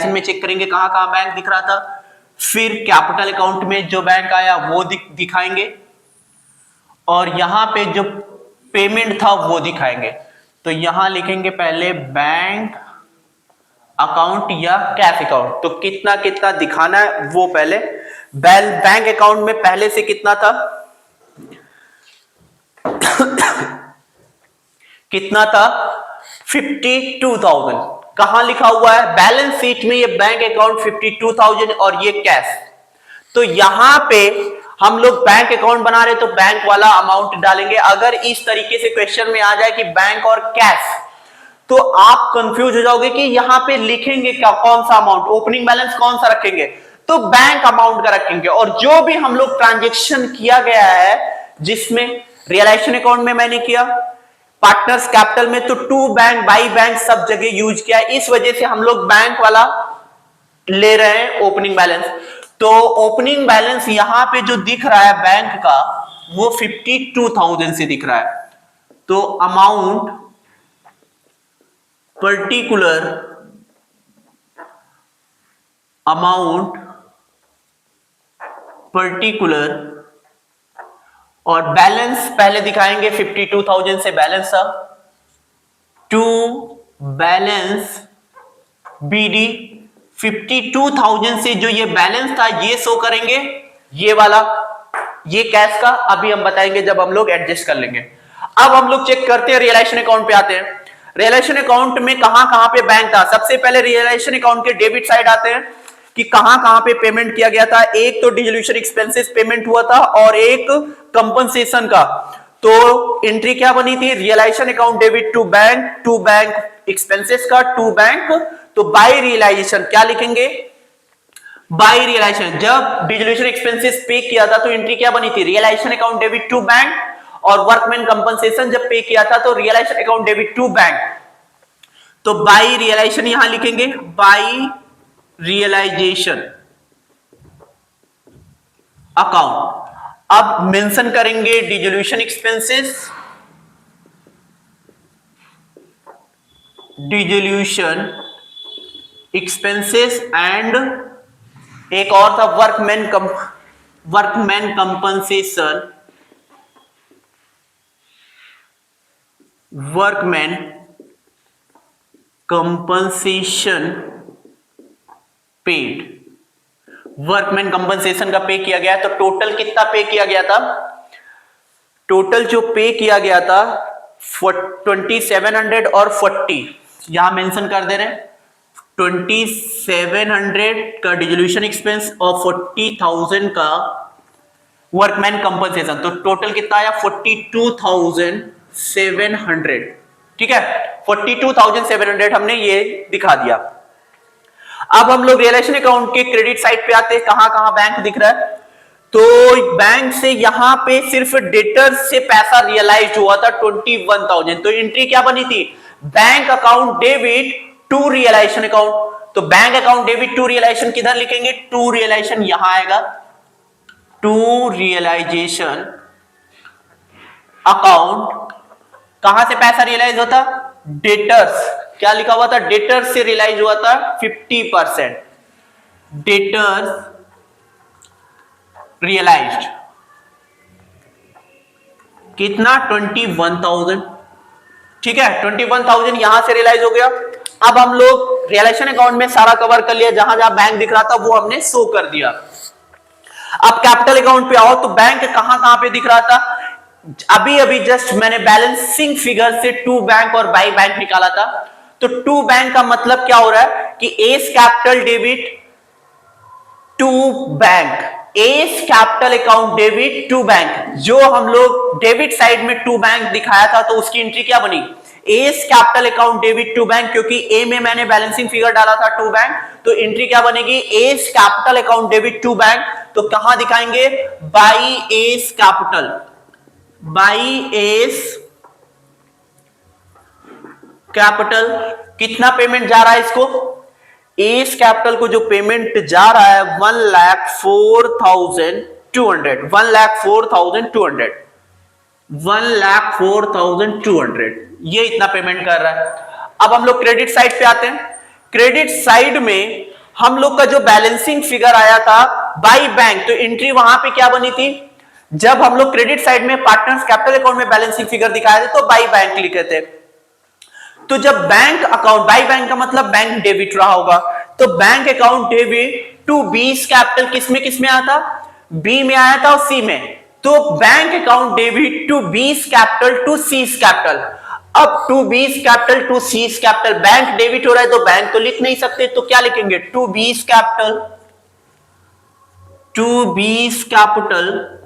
में चेक करेंगे कहां कहां बैंक दिख रहा था, फिर कैपिटल अकाउंट में जो बैंक आया वो दिखाएंगे, और यहां पे जो पेमेंट था वो दिखाएंगे। तो यहां लिखेंगे पहले बैंक अकाउंट या कैश अकाउंट, तो कितना कितना दिखाना है वो पहले। बैंक अकाउंट में पहले से कितना था, कितना था 52,000। कहां लिखा हुआ है बैलेंस शीट में, ये बैंक अकाउंट 52,000 और ये कैश। तो यहां पे हम लोग बैंक अकाउंट बना रहे तो बैंक वाला अमाउंट डालेंगे। अगर इस तरीके से क्वेश्चन में आ जाए कि बैंक और कैश, तो आप कंफ्यूज हो जाओगे कि यहां पे लिखेंगे क्या, कौन सा अमाउंट, ओपनिंग बैलेंस कौन सा रखेंगे, तो बैंक अमाउंट का रखेंगे। और जो भी हम लोग ट्रांजेक्शन किया गया है, जिसमें रियलाइजेशन अकाउंट में मैंने किया, पार्टनर्स कैपिटल में तो टू बैंक, बाई बैंक सब जगह यूज किया है, इस वजह से हम लोग बैंक वाला ले रहे हैं ओपनिंग बैलेंस। तो ओपनिंग बैलेंस यहां पे जो दिख रहा है बैंक का, वो 52,000 से दिख रहा है। तो अमाउंट पर्टिकुलर और बैलेंस पहले दिखाएंगे 52,000 से बैलेंस था, टू बैलेंस बीडी 52,000 से जो ये बैलेंस था ये शो करेंगे, ये वाला, ये कैश का अभी हम बताएंगे जब हम लोग एडजस्ट कर लेंगे। अब हम लोग चेक करते हैं, रियलाइजेशन अकाउंट पे आते हैं। रियलाइजेशन अकाउंट में कहां कहां पे बैंक था, सबसे पहले रियलाइजेशन अकाउंट के डेबिट साइड आते हैं कि कहां कहां पे पेमेंट किया गया था। एक तो डिसोल्यूशन एक्सपेंसेस पेमेंट हुआ था और एक कंपनसेशन का। तो एंट्री क्या बनी थी, realisation account debit to bank expenses का टू बैंक। तो बाय रियलाइजेशन क्या लिखेंगे, बाय रियलाइजेशन, जब डिसोल्यूशन एक्सपेंसेस पे किया था तो एंट्री क्या बनी थी, realisation account debit to bank, और वर्कमैन कंपनसेशन जब पे किया था तो realisation account debit to bank. तो बाय रियलाइजेशन यहां लिखेंगे, बाय रियलाइजेशन अकाउंट। अब मेंशन करेंगे डिसोल्यूशन एक्सपेंसेस, एंड एक और था workman compensation paid. Workman compensation का पे किया गया, तो टोटल कितना पे किया गया था, टोटल जो पे किया गया था 2700 और 40, यहां मेंशन कर दे रहे हैं 2700 का डिसोल्यूशन एक्सपेंस और 40,000 का वर्कमैन कंपनसेशन। तो टोटल कितना आया 42,700। ठीक है, 42,700 हमने ये दिखा दिया। अब हम लोग रियलाइजेशन अकाउंट के क्रेडिट साइड पे आते हैं, कहां कहां बैंक दिख रहा है। तो बैंक से यहां पे सिर्फ डेटर्स से पैसा रियलाइज हुआ था 21,000। तो एंट्री क्या बनी थी, bank account debit to realisation account. तो bank account debit to realisation किधर लिखेंगे, टू रियलाइजेशन यहां आएगा, टू रियलाइजेशन अकाउंट। कहां से पैसा रियलाइज होता, डेटर्स, क्या लिखा हुआ था, डेटर्स से रियलाइज हुआ था 50%, डेटर्स रियलाइज्ड कितना 21,000। ठीक है, 21,000 यहां से रियलाइज हो गया। अब हम लोग रियलाइजेशन अकाउंट में सारा कवर कर लिया, जहां जहां बैंक दिख रहा था वो हमने शो कर दिया। अब कैपिटल अकाउंट पे आओ, तो बैंक कहां कहां पे दिख रहा था, अभी अभी जस्ट मैंने बैलेंसिंग फिगर से टू बैंक और बाई बैंक निकाला था। तो टू बैंक का मतलब क्या हो रहा है कि A's capital debit to bank, A's capital account debit to bank. जो हम लोग डेबिट साइड में टू बैंक दिखाया था तो उसकी एंट्री क्या बनी, A's capital account debit to bank, क्योंकि ए में मैंने बैलेंसिंग फिगर डाला था टू बैंक, तो एंट्री क्या बनेगी, A's capital account debit to bank. तो कहां दिखाएंगे, by A's capital, by A's capital. कितना पेमेंट जा रहा है इसको, एस कैपिटल को जो पेमेंट जा रहा है 1,04,200, 1,04,200, 1,04,200, ये इतना पेमेंट कर रहा है। अब हम लोग क्रेडिट साइड पे आते हैं। क्रेडिट साइड में हम लोग का जो बैलेंसिंग फिगर आया था बाई बैंक, तो एंट्री वहां पे क्या बनी थी, जब हम लोग क्रेडिट साइड में पार्टनर्स कैपिटल अकाउंट में बैलेंसिंग फिगर दिखाए थे तो बाई बैंक लिखे थे। तो जब बैंक अकाउंट, बाई बैंक का मतलब बैंक डेबिट रहा होगा, तो bank account debit to B's capital किसमें आया था, बी में आया था और सी में। तो bank account debit to B's capital to C's capital. अब to B's capital to C's capital, bank debit हो रहा है तो बैंक तो लिख नहीं सकते, तो क्या लिखेंगे, to B's capital, to B's capital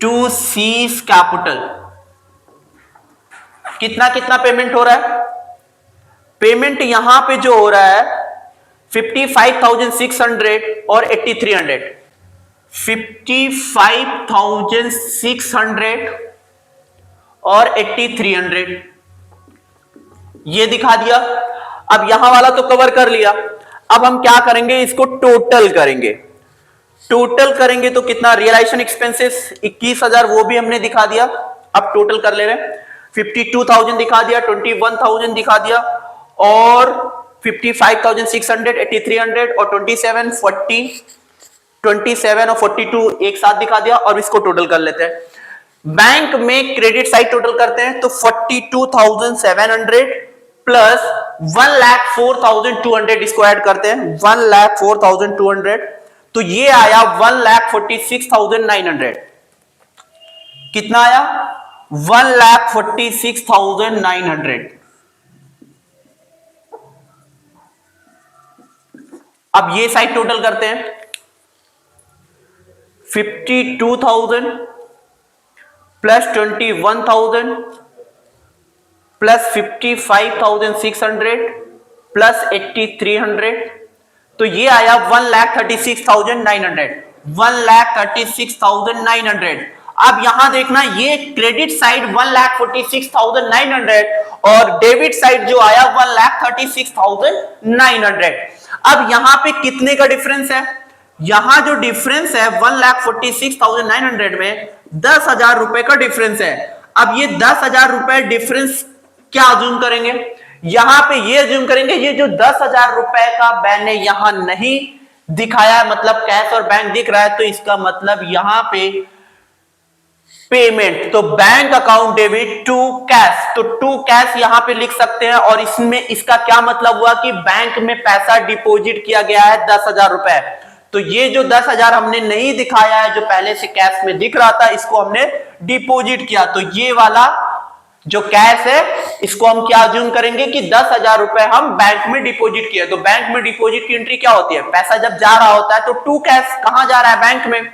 to C's capital. कितना कितना पेमेंट हो रहा है, पेमेंट यहां पे जो हो रहा है 55,600 और 8,300, 55,600 और 8,300 ये दिखा दिया। अब यहां वाला तो कवर कर लिया, अब हम क्या करेंगे, इसको टोटल करेंगे। टोटल करेंगे तो कितना, रियलाइजेशन एक्सपेंसेस 21,000 वो भी हमने दिखा दिया। अब टोटल कर ले रहे हैं, 52,000 दिखा दिया, 21,000 दिखा दिया, और 55,600, 8,300 और 27, 40, 27 और 42 एक साथ दिखा दिया। और इसको टोटल कर लेते हैं। बैंक में क्रेडिट साइड टोटल करते हैं तो 42,700 प्लस 1,04,200, इसको ऐड करते हैं 1,04,200, तो ये आया 1,46,900। कितना आया, 1,46,900। अब ये साइड टोटल करते हैं, 52,000 प्लस 21,000 प्लस 55,600 प्लस 8,300, तो ये आया 1,36,900, 1,36,900। अब यहां देखना, ये क्रेडिट साइड 1,46,900 और डेबिट साइड जो आया 1,36,900। अब यहां पे कितने का डिफरेंस है, यहां जो डिफरेंस है 1,46,900 में 10,000 रुपए का डिफरेंस है। अब ये 10,000 रुपए डिफरेंस क्या अज्यूम करेंगे, यहां पे ये अज्यूम करेंगे, ये जो 10,000 रुपए का मैंने यहां नहीं दिखाया है, मतलब कैश और बैंक दिख रहा है, तो इसका मतलब यहां पे पेमेंट, तो bank account debit to cash, तो टू कैश यहां पे लिख सकते हैं। और इसमें इसका क्या मतलब हुआ कि बैंक में पैसा डिपॉजिट किया गया है 10,000 रुपए। तो ये जो 10,000 हमने नहीं दिखाया है, जो पहले से कैश में दिख रहा था, इसको हमने डिपॉजिट किया। तो ये वाला जो कैश है, इसको हम क्या अज्यूम करेंगे कि 10,000 रुपए हम बैंक में डिपॉजिट किए। तो बैंक में डिपॉजिट की एंट्री क्या होती है, पैसा जब जा रहा होता है तो टू कैश कहां जा रहा है, बैंक में,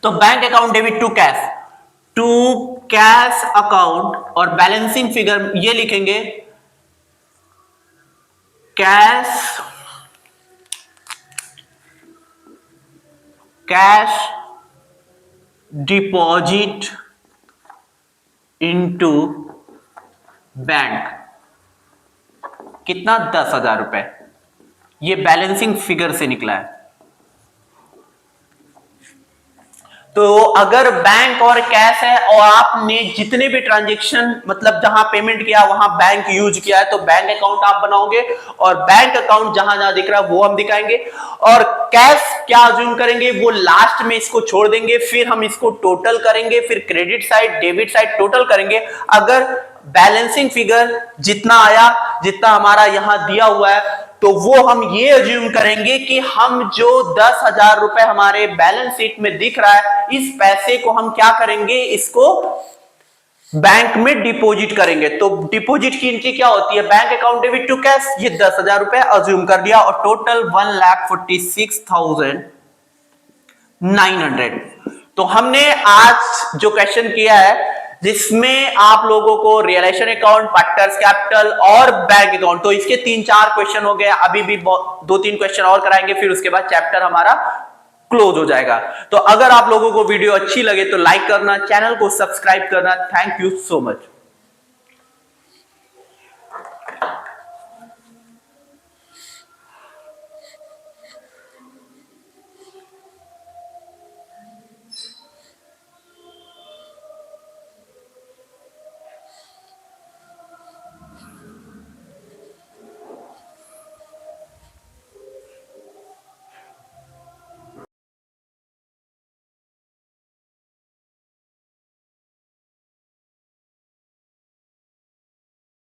तो bank account debit to cash, to cash account, और बैलेंसिंग फिगर ये लिखेंगे कैश डिपॉजिट इनटू बैंक। कितना, 10,000 रुपए, ये बैलेंसिंग फिगर से निकला है। तो अगर बैंक और कैश है और आपने जितने भी ट्रांजैक्शन, मतलब जहां पेमेंट किया वहां बैंक यूज किया है, तो बैंक अकाउंट आप बनाओगे, और बैंक अकाउंट जहां जहां दिख रहा है वो हम दिखाएंगे। और कैश क्या अज्यूम करेंगे, वो लास्ट में इसको छोड़ देंगे, फिर हम इसको टोटल करेंगे, फिर credit side debit side total करेंगे। अगर बैलेंसिंग फिगर जितना आया, जितना हमारा यहां दिया हुआ है, तो वो हम ये अज्यूम करेंगे कि हम जो 10,000 रुपए हमारे बैलेंस शीट में दिख रहा है, इस पैसे को हम क्या करेंगे, इसको बैंक में डिपॉजिट करेंगे। तो डिपॉजिट की एंट्री क्या होती है, bank account debit to cash, ये 10,000 रुपए अज्यूम कर दिया और टोटल 1,46,900। तो हमने आज जो क्वेश्चन किया है जिसमें आप लोगों को रियलाइजेशन अकाउंट, पार्टनर्स कैपिटल और बैंक अकाउंट, तो इसके 3-4 क्वेश्चन हो गए। अभी भी 2-3 क्वेश्चन और कराएंगे, फिर उसके बाद चैप्टर हमारा क्लोज हो जाएगा। तो अगर आप लोगों को वीडियो अच्छी लगे तो लाइक करना, चैनल को सब्सक्राइब करना। Thank you so much.